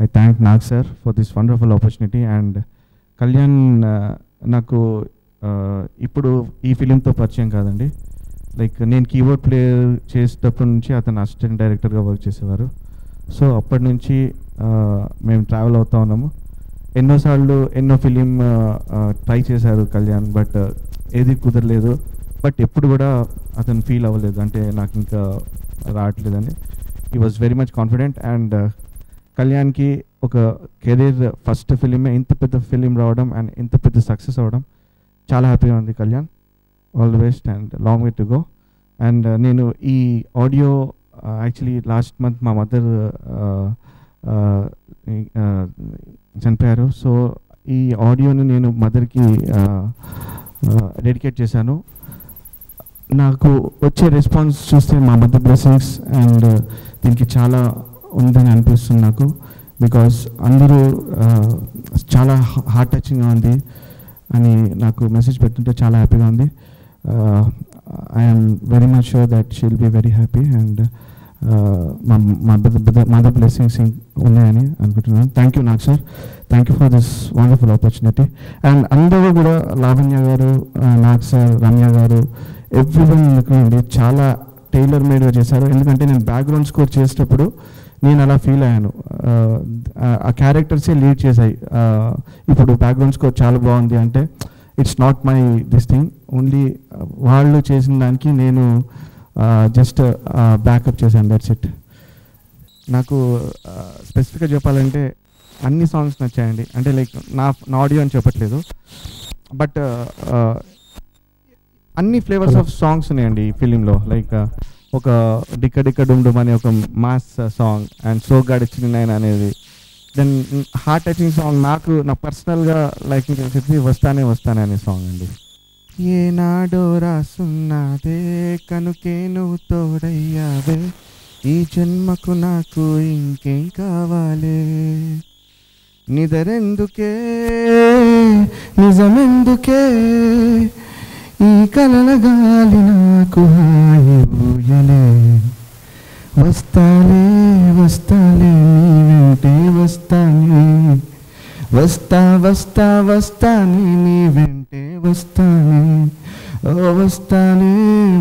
I thank Nag sir for this wonderful opportunity. And Kalyan నాకు ఇప్పుడు ఈ ఫిలింతో పరిచయం కాదండి, లైక్ నేను కీబోర్డ్ ప్లే చేసేటప్పటి నుంచి అతను అసిస్టెంట్ డైరెక్టర్గా వర్క్ చేసేవారు. సో అప్పటి నుంచి మేము ట్రావెల్ అవుతూ ఉన్నాము. ఎన్నోసార్లు ఎన్నో ఫిలిం ట్రై చేశారు కళ్యాణ్, బట్ ఏది కుదరలేదు. బట్ ఎప్పుడు కూడా అతను ఫీల్ అవ్వలేదు అంటే నాకు ఇంకా రావట్లేదని. He was very much confident. And కళ్యాణ్కి ఒక కెరీర్ ఫస్ట్ ఫిలిమే ఇంత పెద్ద ఫిలిం రావడం అండ్ ఇంత పెద్ద సక్సెస్ అవ్వడం చాలా హ్యాపీగా ఉంది Kalyan. All the best and long way to go. And నేను ఈ ఆడియో యాక్చువల్లీ లాస్ట్ మంత్ మా మదర్ చనిపోయారు. సో ఈ ఆడియోని నేను మదర్కి డెడికేట్ చేశాను. నాకు వచ్చే రెస్పాన్స్ చూస్తే మా మదర్ బ్లెస్సింగ్స్ అండ్ దీనికి చాలా ఉందని అనిపిస్తుంది నాకు. బికాస్ అందరూ చాలా హార్ట్ టచింగ్గా ఉంది. అని నాకు మెసేజ్ పెడుతుంటే చాలా హ్యాపీగా ఉంది. I am very much sure that she will be very happy and mother blessings ఉన్నాయని అనుకుంటున్నాను. Thank you Nag sir, thank you for this wonderful opportunity. And అందరూ కూడా లావణ్య గారు, నాగ్ సార్, రమ్య గారు, ఎవ్రీవన్ ఎందుకండి చాలా టైలర్ మేడ్గా చేశారు. ఎందుకంటే నేను బ్యాక్గ్రౌండ్ స్కోర్ చేసేటప్పుడు నేను అలా ఫీల్ అయ్యాను, ఆ క్యారెక్టర్సే లీడ్ చేశాయి. ఇప్పుడు బ్యాక్గ్రౌండ్ స్కోర్ చాలా బాగుంది అంటే it's not my this thing, only వాళ్ళు చేసిన దానికి నేను జస్ట్ బ్యాకప్ చేశాను, దట్స్ ఇట్. నాకు స్పెసిఫిక్గా చెప్పాలంటే అన్ని సాంగ్స్ నచ్చాయండి. అంటే లైక్ నా ఆడియో అని చెప్పట్లేదు, బట్ అన్ని ఫ్లేవర్స్ ఆఫ్ సాంగ్స్ ఉన్నాయండి ఈ ఫిలింలో. లైక్ ఒక డిక్క డిక్క డుమ్ డుమ్ అనే ఒక మాస్ సాంగ్ అండ్ సోగ్గాడే చిన్నాయన అనేది, దెన్ హార్ట్ టచింగ్ సాంగ్ నా పర్సనల్గా లైక్ చెప్పి వస్తానే అనే సాంగ్ అండి. ఏనాడో రాసున్నాదే కనుకే నువ్వు తోడయ్యావే, ఈ జన్మకు నాకు ఇంకేం కావాలే, నిదరెందుకే నిజమెందుకే ఈ కలల గాలి నాకు హాయిలే, వస్తాలే వస్తాలే నీ వెంటే వస్తానే, వస్తానే నీ వెంటే వస్తానే, ఓ వస్తాలే నీ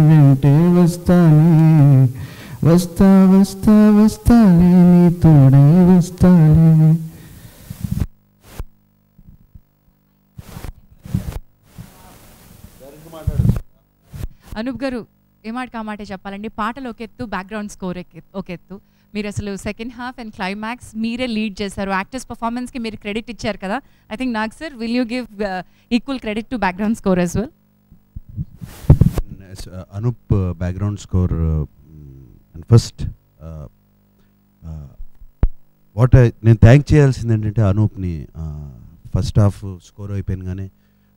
వెంటే వస్తానే, వస్తాలే నీ తోడై వస్తాలే. అనూప్ గారు ఏ మాట కామాటే చెప్పాలండి, పాటలు ఒక ఎత్తు, బ్యాక్గ్రౌండ్ స్కోర్ ఒక ఎత్తు, మీరు అసలు సెకండ్ హాఫ్ అండ్ క్లైమాక్స్ మీరే లీడ్ చేశారు. యాక్టర్స్ పర్ఫార్మెన్స్కి మీరు క్రెడిట్ ఇచ్చారు కదా. I think Nag sir, will you give equal credit to background score as well? Anup background score and first నేను థ్యాంక్ చేయాల్సింది ఏంటంటే అనూప్ని. ఫస్ట్ హాఫ్ స్కోర్ అయిపోయినగానే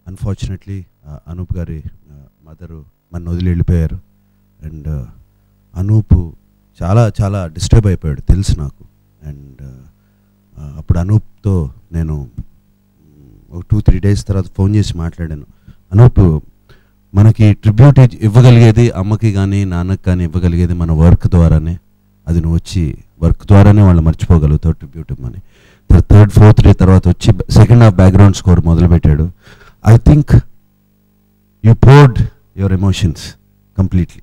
అన్ఫార్చునేట్లీ అనూప్ గారి మదరు మన వదిలి వెళ్ళిపోయారు. అండ్ అనూప్ చాలా చాలా డిస్టర్బ్ అయిపోయాడు తెలుసు నాకు. అండ్ అప్పుడు అనూప్తో నేను ఒక 2-3 days తర్వాత ఫోన్ చేసి మాట్లాడాను. అనూప్, మనకి ట్రిబ్యూట్ ఇవ్వగలిగేది అమ్మకి కానీ నాన్నకి కానీ ఇవ్వగలిగేది మన వర్క్ ద్వారానే, అది నువ్వు వచ్చి వర్క్ ద్వారానే వాళ్ళు మర్చిపోగలుగుతావు ట్రిబ్యూట్ ఇవ్వమని. 3rd, 4th డే తర్వాత వచ్చి సెకండ్ హాఫ్ బ్యాక్గ్రౌండ్ స్కోర్ మొదలుపెట్టాడు. I think you poured your emotions completely.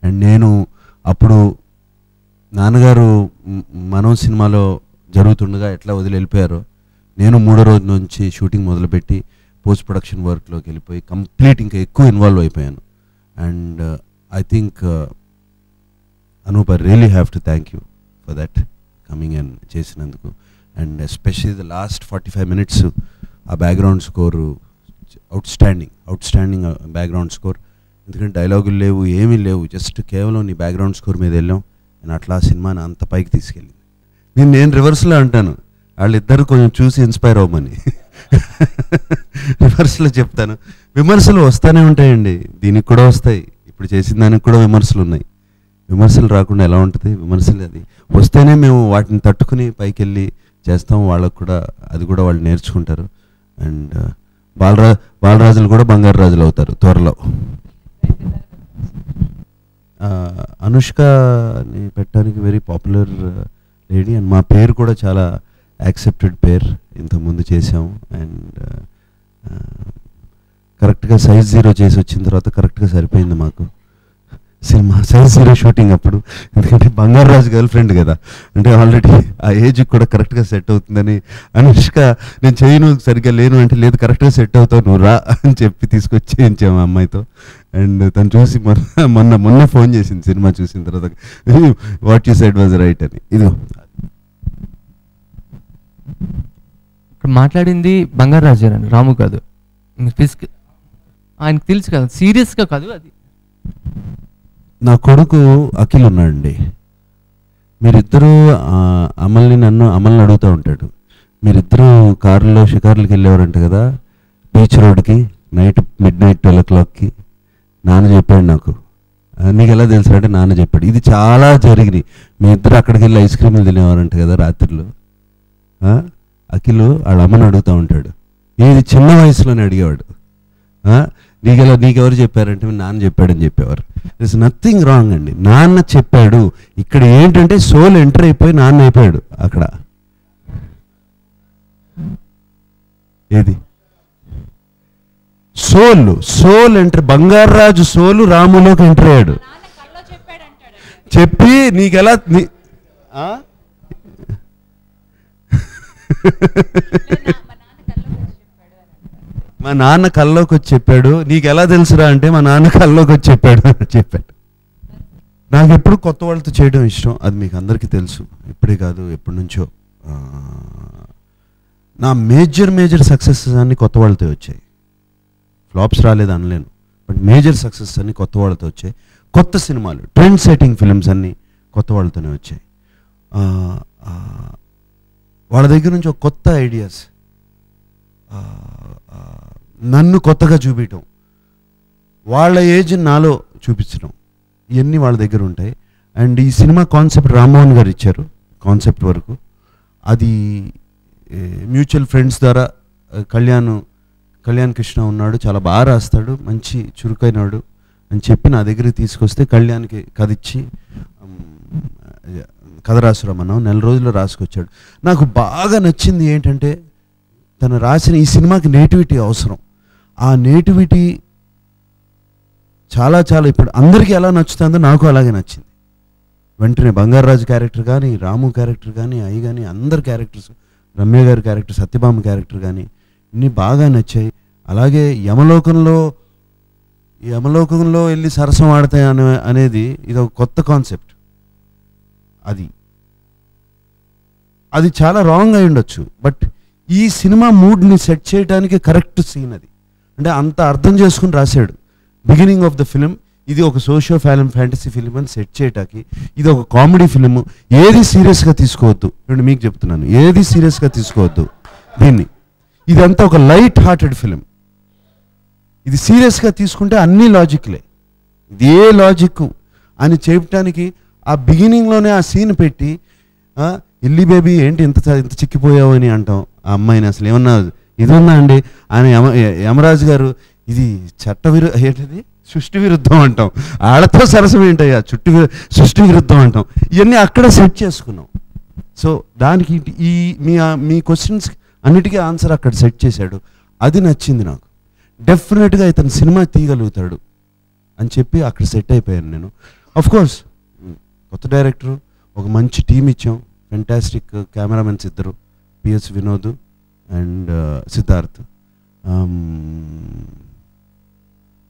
And నేను అప్పుడు నాన్నగారు మనో సినిమాలో జరుగుతుండగా ఎట్లా వదిలి వెళ్ళిపోయారో, నేను 3వ రోజు నుంచి షూటింగ్ మొదలుపెట్టి పోస్ట్ ప్రొడక్షన్ వర్క్లోకి వెళ్ళిపోయి కంప్లీట్ ఇంకా ఎక్కువ ఇన్వాల్వ్ అయిపోయాను. And I think Anup, I really have to thank you for that, coming and చేసినందుకు. And especially the last 45 minutes ఆ background score outstanding background score. ఎందుకంటే డైలాగులు లేవు, ఏమీ లేవు, జస్ట్ కేవలం నీ బ్యాక్గ్రౌండ్ స్కోర్ మీద వెళ్ళాం. నేను అట్లా ఆ సినిమాని అంత పైకి తీసుకెళ్ళింది. నేను రివర్స్లో అంటాను, వాళ్ళిద్దరు కొంచెం చూసి ఇన్స్పైర్ అవ్వమని. రివర్స్లో చెప్తాను, విమర్శలు వస్తూనే ఉంటాయండి, దీనికి కూడా వస్తాయి, ఇప్పుడు చేసిన దానికి కూడా విమర్శలు ఉన్నాయి. విమర్శలు రాకుండా ఎలా ఉంటుంది? విమర్శలు అది వస్తేనే మేము వాటిని తట్టుకుని పైకి వెళ్ళి చేస్తాం. వాళ్ళకు కూడా అది కూడా వాళ్ళు నేర్చుకుంటారు. అండ్ బాలరాజులు కూడా బంగారు రాజులు అవుతారు త్వరలో. అనుష్కని పెట్టడానికి వెరీ పాపులర్ లేడీ. అండ్ మా పేరు కూడా చాలా యాక్సెప్టెడ్ పేరు, ఇంతకుముందు చేసాము. అండ్ కరెక్ట్గా సైజ్ 0 చేసి వచ్చిన తర్వాత కరెక్ట్గా సరిపోయింది మాకు సినిమా. సైజ్ 0 షూటింగ్ అప్పుడు, ఎందుకంటే బంగారు రాజు గర్ల్ ఫ్రెండ్ కదా, అంటే ఆల్రెడీ ఆ ఏజ్ కూడా కరెక్ట్గా సెట్ అవుతుందని. అనుష్క నేను చేయను సరిగ్గా లేను అంటే, లేదు కరెక్ట్గా సెట్ అవుతావు నువ్వు రా అని చెప్పి తీసుకొచ్చి చేయించాము అమ్మాయితో. అండ్ తను చూసి మొన్న ఫోన్ చేసింది సినిమా చూసిన తర్వాత, what you said was right అని. ఇదిగో ఇక్కడ మాట్లాడింది బంగారు రాజు అని, రాము కాదు. ఆయనకు తెలుసు కదా, సీరియస్గా కాదు అది. నా కొడుకు అఖిల్ ఉన్నాడండి. మీరిద్దరూ అమల్ని అడుగుతూ ఉంటాడు, మీరిద్దరూ కారులో షికార్లకి వెళ్ళేవారంట కదా బీచ్ రోడ్కి, midnight 12 o'clockకి. నాన్న చెప్పాడు నాకు. నీకు ఎలా తెలుసు అంటే నాన్న చెప్పాడు. ఇది చాలా జరిగినాయి. మీ ఇద్దరు అక్కడికి వెళ్ళి ఐస్ క్రీమ్లు తినేవారంట కదా రాత్రిలో. అఖిల్ వాళ్ళ అమ్మని అడుగుతూ ఉంటాడు, ఏది చిన్న వయసులోనే అడిగేవాడు. నీకెవరు చెప్పారంటే నాన్న చెప్పాడని చెప్పేవారు. ఇట్స్ నథింగ్ రాంగ్ అండి. నాన్న చెప్పాడు. ఇక్కడ ఏంటంటే సోల్ ఎంటర్ అయిపోయి నాన్న అయిపోయాడు అక్కడ. ఏది సోల్ ఎంటర్, బంగారాజు సోలు రాములోకి ఎంటర్ అయ్యాడు. చెప్పి నీకెలా మా నాన్న కల్లోకి వచ్చి చెప్పాడు. నీకు ఎలా తెలుసురా అంటే మా నాన్న కల్లోకి వచ్చి చెప్పాడు. నాకు ఎప్పుడు కొత్త వాళ్ళతో చేయడం ఇష్టం, అది మీకు అందరికీ తెలుసు. ఇప్పుడే కాదు, ఎప్పటి నుంచో. నా మేజర్ సక్సెసెస్ అన్నీ కొత్త వాళ్ళతో వచ్చాయి. ఫ్లాప్స్ రాలేదు అనలేను, బట్ మేజర్ సక్సెస్ అన్నీ కొత్త వాళ్ళతో వచ్చాయి. కొత్త సినిమాలు, ట్రెండ్ సెట్టింగ్ ఫిల్మ్స్ అన్నీ కొత్త వాళ్ళతోనే వచ్చాయి. వాళ్ళ దగ్గర నుంచి ఒక కొత్త ఐడియాస్, నన్ను కొత్తగా చూపించడం, వాళ్ళ ఏజ్ నాలో చూపించడం, ఇవన్నీ వాళ్ళ దగ్గర ఉంటాయి. అండ్ ఈ సినిమా కాన్సెప్ట్ రామ్మోహన్ గారు ఇచ్చారు. కాన్సెప్ట్ వరకు అది మ్యూచువల్ ఫ్రెండ్స్ ద్వారా కళ్యాణ్ కృష్ణ ఉన్నాడు, చాలా బాగా రాస్తాడు, మంచి చురుకైనాడు అని చెప్పి నా దగ్గరికి తీసుకొస్తే కళ్యాణ్కి కథ ఇచ్చి కథ రాసురామన్నాం. 4 రోజుల్లో రాసుకొచ్చాడు. నాకు బాగా నచ్చింది ఏంటంటే తను రాసిన ఈ సినిమాకి నేటివిటీ అవసరం. ఆ నేటివిటీ చాలా ఇప్పుడు అందరికీ ఎలా నచ్చుతుందో నాకు అలాగే నచ్చింది. వెంటనే బంగారాజు క్యారెక్టర్ కానీ, రాము క్యారెక్టర్ కానీ, అయ్యి కానీ, అందరు క్యారెక్టర్స్, రమ్య గారి క్యారెక్టర్, సత్యభామ క్యారెక్టర్ కానీ ఇన్ని బాగా నచ్చాయి. అలాగే యమలోకంలో వెళ్ళి సరసం ఆడతాయి అనేది ఇది ఒక కొత్త కాన్సెప్ట్. అది చాలా రాంగ్ అయి ఉండొచ్చు, బట్ ఈ సినిమా మూడ్ని సెట్ చేయడానికి కరెక్ట్ సీన్ అది. అంటే అంత అర్థం చేసుకుని రాశాడు. బిగినింగ్ ఆఫ్ ద ఫిలిం ఇది ఒక సోషియో ఫ్యాంటసీ ఫిలిం అని సెట్ చేయటానికి, ఇది ఒక కామెడీ ఫిలిము, ఏది సీరియస్గా తీసుకోవద్దు. నేను మీకు చెప్తున్నాను, ఏది సీరియస్గా తీసుకోవద్దు దీన్ని. ఇదంతా ఒక లైట్ హార్టెడ్ ఫిలిం. ఇది సీరియస్గా తీసుకుంటే అన్ని లాజిక్లే, ఇది ఏ లాజిక్ అని చెప్పడానికి ఆ బిగినింగ్లోనే ఆ సీన్ పెట్టి, ఇల్లి బేబీ ఏంటి ఇంత చిక్కిపోయావు అని అంటాం ఆ అమ్మాయిని. అసలు ఏమన్నా ఇది ఉందా అండి ఆయన యమరాజు గారు, ఇది ఏంటిది సృష్టి విరుద్ధం అంటాం. ఆడతో సరసం ఏంటయ్యా సృష్టి విరుద్ధం అంటాం. ఇవన్నీ అక్కడ సెట్ చేసుకున్నాం. సో దానికి మీ క్వశ్చన్స్ అన్నిటికీ ఆన్సర్ అక్కడ సెట్ చేశాడు. అది నచ్చింది నాకు. డెఫినెట్గా ఇతను సినిమా తీయగలుగుతాడు అని చెప్పి అక్కడ సెట్ అయిపోయాను నేను. అఫ్కోర్స్ కొత్త డైరెక్టరు, ఒక మంచి టీం ఇచ్చాం, ఫెంటాస్టిక్ కెమెరామెన్స్ ఇద్దరు, పిఎస్ వినోద్ అండ్ సిద్ధార్థ్,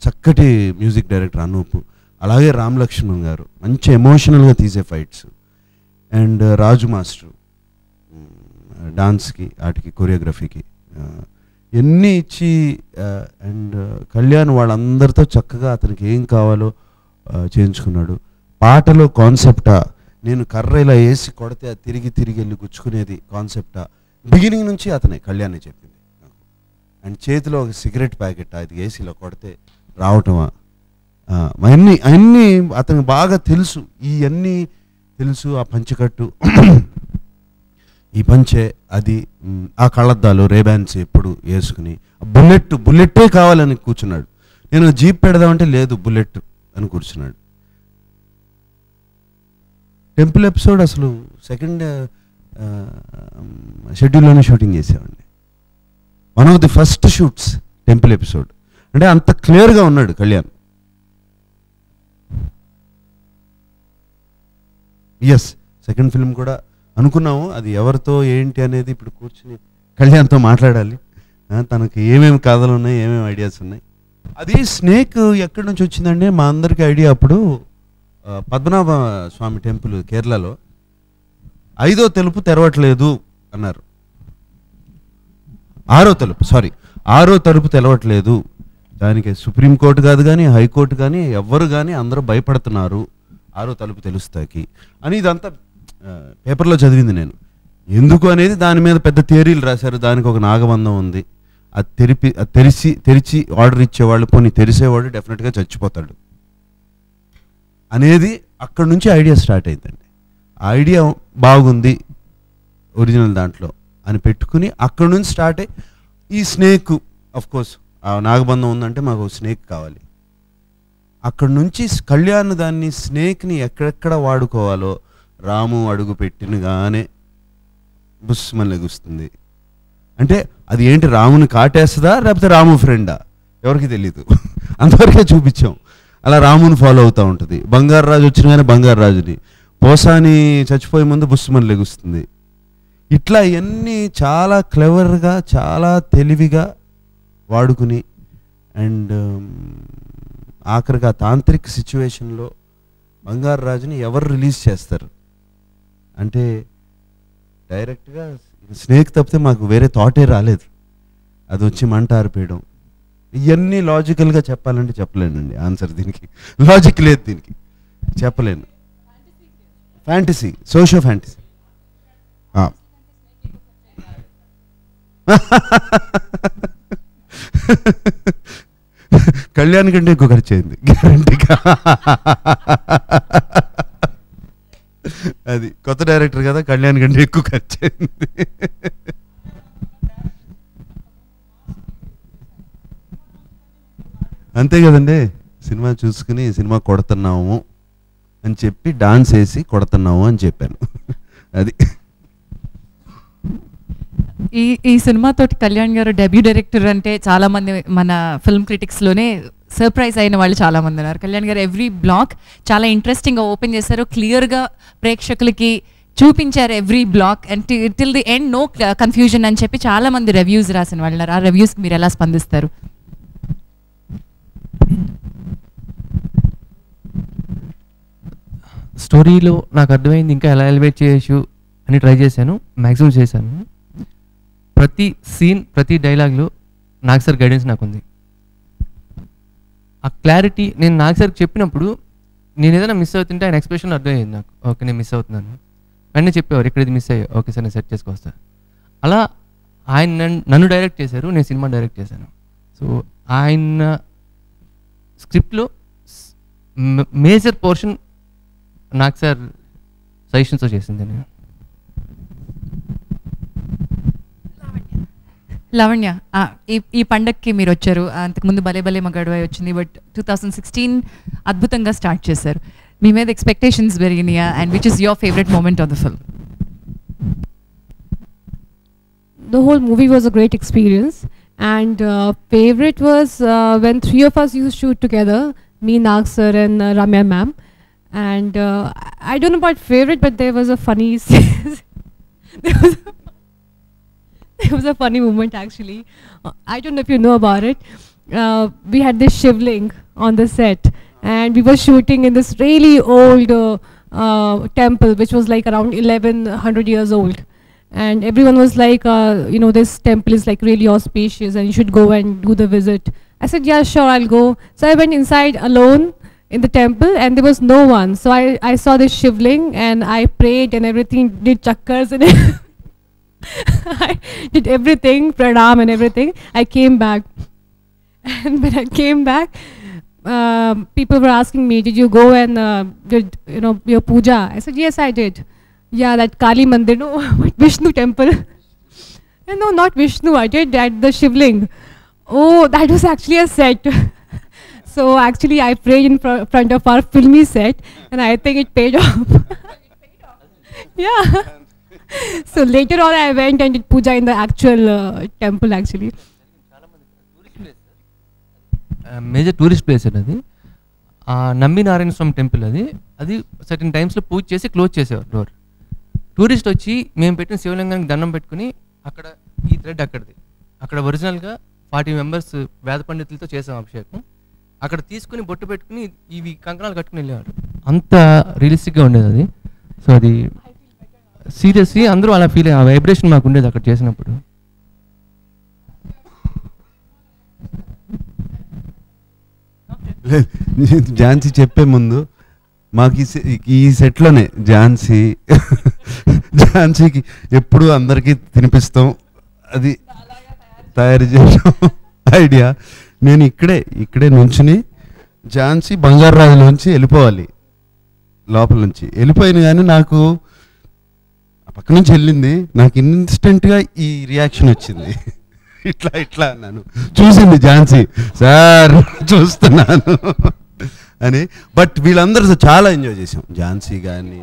చక్కటి మ్యూజిక్ డైరెక్టర్ అనూప్, అలాగే రామ్ లక్ష్మణ్ గారు మంచి ఎమోషనల్గా తీసే ఫైట్స్, అండ్ రాజు మాస్టర్ డాన్స్కి వాటికి కొరియోగ్రఫీకి ఎన్ని ఇచ్చి, అండ్ కళ్యాణ్ వాళ్ళందరితో చక్కగా అతనికి ఏం కావాలో చేయించుకున్నాడు. పాటలో కాన్సెప్టా, నేను కర్ర ఇలా వేసి కొడితే అది తిరిగి వెళ్ళి గుచ్చుకునేది కాన్సెప్టా, బిగినింగ్ నుంచి అతనే కళ్యాణే చెప్పింది నాకు. అండ్ చేతిలో ఒక సిగరెట్ ప్యాకెట్ అది వేసి ఇలా కొడితే రావటమా, అన్నీ అతనికి బాగా తెలుసు. ఇవన్నీ తెలుసు. ఆ పంచకట్టు, ఈ పంచే, అది ఆ కళ్ళద్దాలు రేబాన్స్ ఎప్పుడు వేసుకుని, బుల్లెట్టే కావాలని కూర్చున్నాడు. నేను జీప్ పెడదామంటే లేదు బుల్లెట్ అని కూర్చున్నాడు. టెంపుల్ ఎపిసోడ్ అసలు సెకండ్ షెడ్యూల్లోనే షూటింగ్ చేసామండి. One of the first shoots temple episode. అంటే అంత క్లియర్గా ఉన్నాడు కళ్యాణ్. ఎస్, సెకండ్ ఫిల్మ్ కూడా అనుకున్నాము. అది ఎవరితో ఏంటి అనేది ఇప్పుడు కూర్చుని కళ్యాణ్తో మాట్లాడాలి. తనకి ఏమేమి కథలు ఉన్నాయి, ఏమేమి ఐడియాస్ ఉన్నాయి. అది స్నేక్ ఎక్కడి నుంచి వచ్చిందంటే మా అందరికీ ఐడియా అప్పుడు పద్మనాభ స్వామి టెంపుల్ కేరళలో 5వ తలుపు తెరవట్లేదు అన్నారు. 6వ తలుపు తెరవట్లేదు. దానికి సుప్రీంకోర్టు కాదు కానీ, హైకోర్టు కానీ, ఎవ్వరు కానీ అందరూ భయపడుతున్నారు 6వ తలుపు తెలుస్తాకి అని. ఇదంతా పేపర్లో చదివింది నేను. ఎందుకు అనేది దాని మీద పెద్ద థియరీలు రాశారు. దానికి ఒక నాగబంధం ఉంది. అది తెరిచి ఆర్డర్ ఇచ్చేవాళ్ళు, పోనీ తెరిసేవాడు డెఫినెట్గా చచ్చిపోతాడు అనేది అక్కడి నుంచి ఐడియా స్టార్ట్ అయిందండి. ఆ ఐడియా బాగుంది ఒరిజినల్ దాంట్లో అని పెట్టుకుని అక్కడి నుంచి స్టార్ట్ అయ్యి ఈ స్నేక్ కోర్స్ ఆ నాగబంధం ఉందంటే మాకు స్నేక్ కావాలి. అక్కడ నుంచి కళ్యాణ్ దాన్ని స్నేక్ని ఎక్కడెక్కడ వాడుకోవాలో రాము అడుగు పెట్టినగానే బుస్మని లెగుస్తుంది. అంటే అది ఏంటి, రాముని కాటేస్తుందా లేకపోతే రాము ఫ్రెండా ఎవరికి తెలీదు, అంతవరకే చూపించాం. అలా రాముని ఫాలో అవుతూ ఉంటుంది. బంగారాజు వచ్చిన కానీ బంగారాజుని, పోసాని చచ్చిపోయే ముందు బుస్మని లెగుస్తుంది. ఇట్లా ఇవన్నీ చాలా క్లెవర్గా చాలా తెలివిగా వాడుకుని అండ్ ఆఖరికి ఆ తాంత్రిక్ సిచ్యువేషన్లో బంగారాజుని ఎవరు రిలీజ్ చేస్తారు అంటే డైరెక్ట్గా స్నేక్ తప్పితే మాకు వేరే థాటే రాలేదు. అది వచ్చి మంట ఆరిపోయడం, ఇవన్నీ లాజికల్గా చెప్పాలంటే చెప్పలేనండి ఆన్సర్. దీనికి లాజిక్ లేదు, దీనికి చెప్పలేను. Fantasy, socio fantasy. కళ్యాణ్ కంటే ఎక్కువ ఖర్చు అయింది గ్యారంటీగా. అది కొత్త డైరెక్టర్ కదా, కళ్యాణ్ కంటే ఎక్కువ ఖర్చు అయింది. అంతే కదండి, సినిమా చూసుకుని సినిమా కొడుతున్నాము అని చెప్పి డాన్స్ వేసి కొడుతున్నాము అని చెప్పాను. అది ఈ సినిమాతోటి కళ్యాణ్ గారు డెబ్యూ డైరెక్టర్ అంటే చాలామంది మన ఫిల్మ్ క్రిటిక్స్లోనే సర్ప్రైజ్ అయిన వాళ్ళు చాలామంది ఉన్నారు. కళ్యాణ్ గారు ఎవ్రీ బ్లాక్ చాలా ఇంట్రెస్టింగ్గా ఓపెన్ చేశారు, క్లియర్గా ప్రేక్షకులకి చూపించారు every block and till the end no confusion అని చెప్పి చాలామంది రివ్యూస్ రాసిన వాళ్ళు ఉన్నారు. ఆ రివ్యూస్కి మీరు ఎలా స్పందిస్తారు? స్టోరీలో నాకు అర్థమైంది ఇంకా ఎలా ఎలివేట్ చేయొచ్చు అని ట్రై చేశాను, మ్యాక్సిమం చేశాను. ప్రతి సీన్ ప్రతి డైలాగ్లో నాగ్ సార్ గైడెన్స్ నాకుంది. ఆ క్లారిటీ నేను నాగ్ సార్కి చెప్పినప్పుడు నేను ఏదైనా మిస్ అవుతుంటే ఆయన ఎక్స్ప్రెషన్ అర్థమయ్యేది నాకు, ఓకే నేను మిస్ అవుతున్నాను. వెంటనే చెప్పేవారు ఇక్కడ ఇది మిస్ అయ్యా, ఓకే సార్ నేను సెట్ చేసుకొస్తా. అలా ఆయన నన్ను డైరెక్ట్ చేశారు, నేను సినిమా డైరెక్ట్ చేశాను. సో ఆయన స్క్రిప్ట్లో మేజర్ పోర్షన్ నాగ్ సార్ సజెషన్స్తో చేసింది. నేను లావణ్య, ఈ పండగకి మీరు వచ్చారు, అంతకుముందు భలే భలే మగాడువై వచ్చింది, బట్ 2016 అద్భుతంగా స్టార్ట్ చేశారు. మీ మీద ఎక్స్పెక్టేషన్స్ పెరిగినాయా? And which is your favourite moment of the film? The whole movie was a great experience, and favorite was when three of us used to shoot together, me, Nag sir and Ramya ma'am. And I don't know about favorite, but there was a funny there was a funny moment actually. I don't know if you know about it. We had this shivling on the set, and we were shooting in this really old temple, which was like around 1100 years old. And everyone was like, you know, this temple is like really auspicious and you should go and do the visit. I said, yeah, sure, I'll go. So I went inside alone in the temple and there was no one. So I saw this shivling and I prayed and everything, did chakkars and I did everything, pranam and everything. I came back. And when I came back, people were asking me, did you go and did, you know, your puja? I said, yes, I did. Yeah, that Kali Mandir, no, Vishnu temple. No, not Vishnu, I did at the shivling. Oh, that was actually a set. So actually I prayed in front of our filmy set and I think it paid off. Yeah. So later on I went and did puja in the actual temple actually. Major tourist place అది, నమ్మి నారాయణ స్వామి temple. అది certain టైమ్స్లో పూజ చేసి close చేసేవారు door. Tourist వచ్చి మేము పెట్టిన శివలింగానికి దండం పెట్టుకుని అక్కడ ఈ థ్రెడ్ అక్కడిది, అక్కడ ఒరిజినల్గా 40 మెంబర్స్ వేద పండితులతో చేసాం అభిషేకం. అక్కడ తీసుకుని బొట్టు పెట్టుకుని ఇవి కంకణాలు కట్టుకుని వెళ్ళేవారు. అంత రియలిస్టిక్గా ఉండేది అది. సో అది సీరియస్లీ అందరూ అలా ఫీల్ అయ్యే ఆ వైబ్రేషన్ మాకు ఉండేది అక్కడ చేసినప్పుడు. ఝాన్సీ చెప్పే ముందు మాకు ఈ సెట్లోనే ఝాన్సీకి ఎప్పుడు అందరికీ తినిపిస్తాం, అది తయారు చేయడం ఐడియా. నేను ఇక్కడే నుంచుని ఝాన్సీ బంగారాజులోంచి వెళ్ళిపోవాలి, లోపల నుంచి వెళ్ళిపోయింది. కానీ నాకు ఆ పక్క నుంచి వెళ్ళింది, నాకు ఇన్స్టెంట్గా ఈ రియాక్షన్ వచ్చింది. ఇట్లా ఇట్లా అన్నాను. చూసింది ఝాన్సీ, సార్ చూస్తున్నాను అని. బట్ వీళ్ళందరూ చాలా ఎంజాయ్ చేసాం. ఝాన్సీ కానీ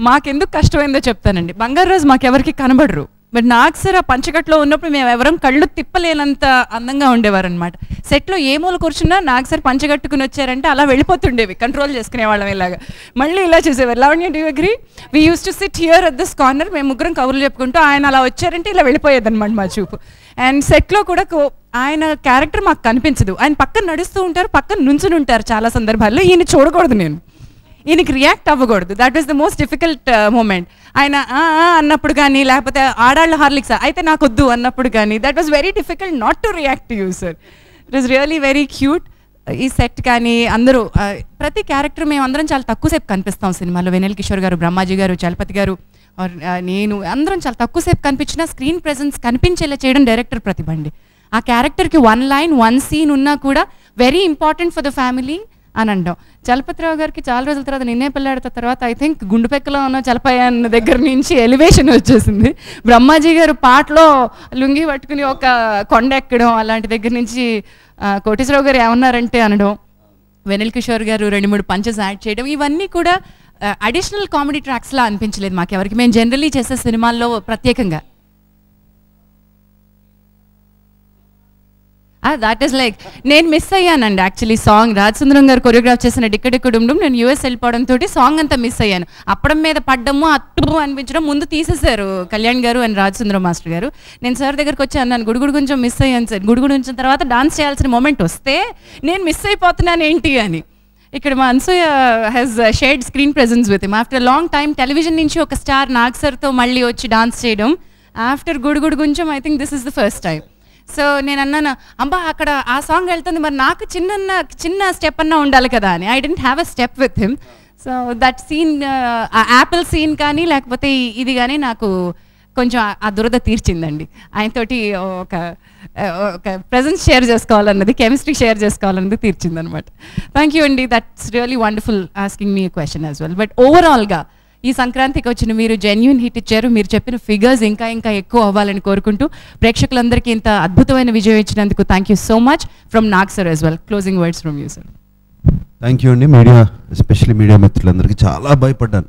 మాకెందుకు కష్టమైందో చెప్తానండి. బంగారు రాజు మాకెవరికి కనబడరు, బట్ నాకు సార్ ఆ పంచకట్లో ఉన్నప్పుడు మేము ఎవరం కళ్ళు తిప్పలేనంత అందంగా ఉండేవారు అనమాట. సెట్లో ఏ మూల కూర్చున్నా నాకు సార్ పంచగట్టుకుని వచ్చారంటే అలా వెళ్ళిపోతుండేవి, కంట్రోల్ చేసుకునేవాళ్ళం. ఇలాగా మళ్ళీ ఇలా చూసేవారు. Lavanya, do you agree? We use to SIT here at this corner, మేము ముగ్గురం కబుర్లు చెప్పుకుంటూ ఆయన అలా వచ్చారంటే ఇలా వెళ్ళిపోయేదన్నమాట మా చూపు. అండ్ సెట్లో కూడా ఆయన క్యారెక్టర్ మాకు కనిపించదు. ఆయన పక్కన నడుస్తూ ఉంటారు, పక్కన నుంచుని ఉంటారు చాలా సందర్భాల్లో. ఈయన చూడకూడదు, నేను ఈయనకి రియాక్ట్ అవ్వకూడదు. That was the most difficult moment. ఆయన అన్నప్పుడు కానీ, లేకపోతే ఆడాళ్ళ హార్లిక్స్ అయితే నాకు వద్దు అన్నప్పుడు కానీ, that was very difficult not to react to you sir. It was really very cute. ఈ సెట్ కానీ అందరూ, ప్రతి క్యారెక్టర్ మేము అందరం చాలా తక్కువసేపు కనిపిస్తాం సినిమాలో. వెన్నెల కిషోర్ గారు, బ్రహ్మాజీ గారు, చలపతి గారు, నేను అందరం చాలా తక్కువసేపు కనిపించినా స్క్రీన్ ప్రెజెన్స్ కనిపించేలా చేయడం డైరెక్టర్ ప్రతిభ అండి. ఆ క్యారెక్టర్కి 1 లైన్ 1 సీన్ ఉన్నా కూడా very important for the family అని అంటాం. చలపతిరావు గారికి చాలా రోజుల తర్వాత నిన్నే పెళ్ళాడిన తర్వాత ఐ థింక్ గుండుపెక్కలో ఉన్న చలపయ్య అన్న దగ్గర నుంచి ఎలివేషన్ వచ్చేసింది. బ్రహ్మాజీ గారు పాటలో లుంగి పట్టుకుని ఒక కొండ ఎక్కడం, అలాంటి దగ్గర నుంచి కోటేశ్వరరావు గారు ఏమన్నారంటే అనడం, వెన్నెల కిషోర్ గారు 2-3 పంచెస్ యాడ్ చేయడం, ఇవన్నీ కూడా అడిషనల్ కామెడీ ట్రాక్స్లా అనిపించలేదు మాకెవరికి. మేము జనరలీ చేసే సినిమాల్లో ప్రత్యేకంగా దాట్ ఈస్ లైక్ నేను మిస్ అయ్యానండి యాక్చువల్లీ సాంగ్. రాజసుందరం గారు కొరియోగ్రాఫ్ చేసిన డిక్కడిక్కడుండం నేను యూఎస్ వెళ్ళిపోవడంతో సాంగ్ అంతా మిస్ అయ్యాను. అప్పడం మీద పడ్డము అట్టు అనిపించడం ముందు తీసేశారు కళ్యాణ్ గారు అండ్ రాజసుందరం మాస్టర్ గారు. నేను సార్ దగ్గరకు వచ్చి అన్నాను, గుడుగుడు కొంచెం మిస్ అయ్యాను సార్. గుడుగుడు వచ్చిన తర్వాత డాన్స్ చేయాల్సిన మూమెంట్ వస్తే నేను మిస్ అయిపోతున్నాను ఏంటి అని. ఇక్కడ మా Anasuya has shared screen presence with him. After long time television నుంచి ఒక స్టార్ నాగ్ సార్తో మళ్ళీ వచ్చి డాన్స్ చేయడం ఆఫ్టర్ గుడుగుడు కొంచెం I think this is the first time. So నేను అన్నాను, అబ్బా అక్కడ ఆ సాంగ్ వెళ్తుంది, మరి నాకు చిన్న స్టెప్ అన్నా ఉండాలి కదా అని. I didn't have a step with him. So that scene, ఆ యాపిల్ సీన్ కానీ లేకపోతే ఇది కానీ నాకు కొంచెం ఆ దురద తీర్చిందండి. ఆయనతోటి ఒక ప్రెజెన్స్ షేర్ చేసుకోవాలన్నది, కెమిస్ట్రీ షేర్ చేసుకోవాలన్నది తీర్చిందనమాట. థ్యాంక్ యూ అండి, that's really wonderful asking me question as well. But ఓవరాల్గా ఈ సంక్రాంతికి వచ్చిన మీరు జెన్యూన్ హిట్ ఇచ్చారు. మీరు చెప్పిన ఫిగర్స్ ఇంకా ఎక్కువ అవ్వాలని కోరుకుంటూ ప్రేక్షకులందరికీ ఇంత అద్భుతమైన విజయం ఇచ్చినందుకు thank you so much from Nag sir as well. Closing words from you sir. Thank you అండి. మీడియా, ఎస్పెషల్లీ మీడియా మిత్రులందరికీ చాలా భయపడ్డాను.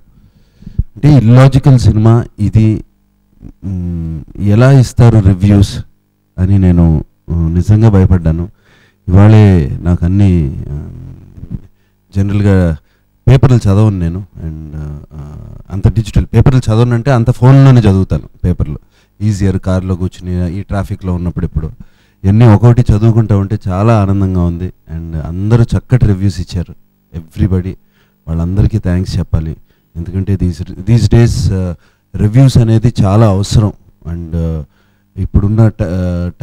అంటే ఇల్లాజికల్ సినిమా ఇది, ఎలా ఇస్తారు రివ్యూస్ అని నేను నిజంగా భయపడ్డాను. ఇవాళే నాకు అన్నీ జనరల్గా పేపర్లు చదవను నేను, అండ్ అంత డిజిటల్ పేపర్లు చదవను అంటే అంత ఫోన్లోనే చదువుతాను పేపర్లు. ఈజియర్ కార్లో కూర్చుని ఈ ట్రాఫిక్లో ఉన్నప్పుడు ఇప్పుడు ఇవన్నీ ఒక్కొక్కటి చదువుకుంటా ఉంటే చాలా ఆనందంగా ఉంది. అండ్ అందరూ చక్కటి రివ్యూస్ ఇచ్చారు, ఎవ్రీబడి. వాళ్ళందరికీ థ్యాంక్స్ చెప్పాలి. ఎందుకంటే దీస్ డేస్ రివ్యూస్ అనేది చాలా అవసరం. అండ్ ఇప్పుడున్న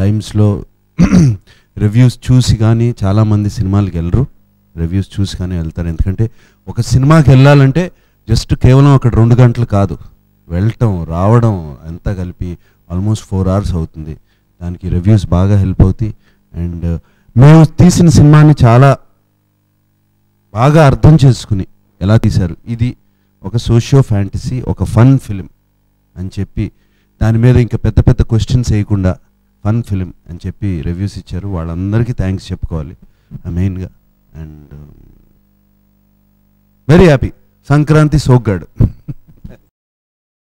టైమ్స్లో రివ్యూస్ చూసి కానీ చాలామంది సినిమాలకు వెళ్ళరు, రివ్యూస్ చూసి కానీ వెళ్తారు. ఎందుకంటే ఒక సినిమాకి వెళ్ళాలంటే జస్ట్ కేవలం అక్కడ 2 గంటలు కాదు, వెళ్ళటం రావడం అంతా కలిపి ఆల్మోస్ట్ 4 hours అవుతుంది. దానికి రివ్యూస్ బాగా హెల్ప్ అవుతాయి. అండ్ మేము తీసిన సినిమాని చాలా బాగా అర్థం చేసుకుని ఎలా తీశారు, ఇది ఒక సోషియో ఫ్యాంటసీ, ఒక ఫన్ ఫిలిం అని చెప్పి దాని మీద ఇంకా పెద్ద పెద్ద క్వశ్చన్స్ వేయకుండా ఫన్ ఫిలిం అని చెప్పి రివ్యూస్ ఇచ్చారు. వాళ్ళందరికీ థ్యాంక్స్ చెప్పుకోవాలి మెయిన్గా. And very happy. సంక్రాంతి సోగ్గాడు.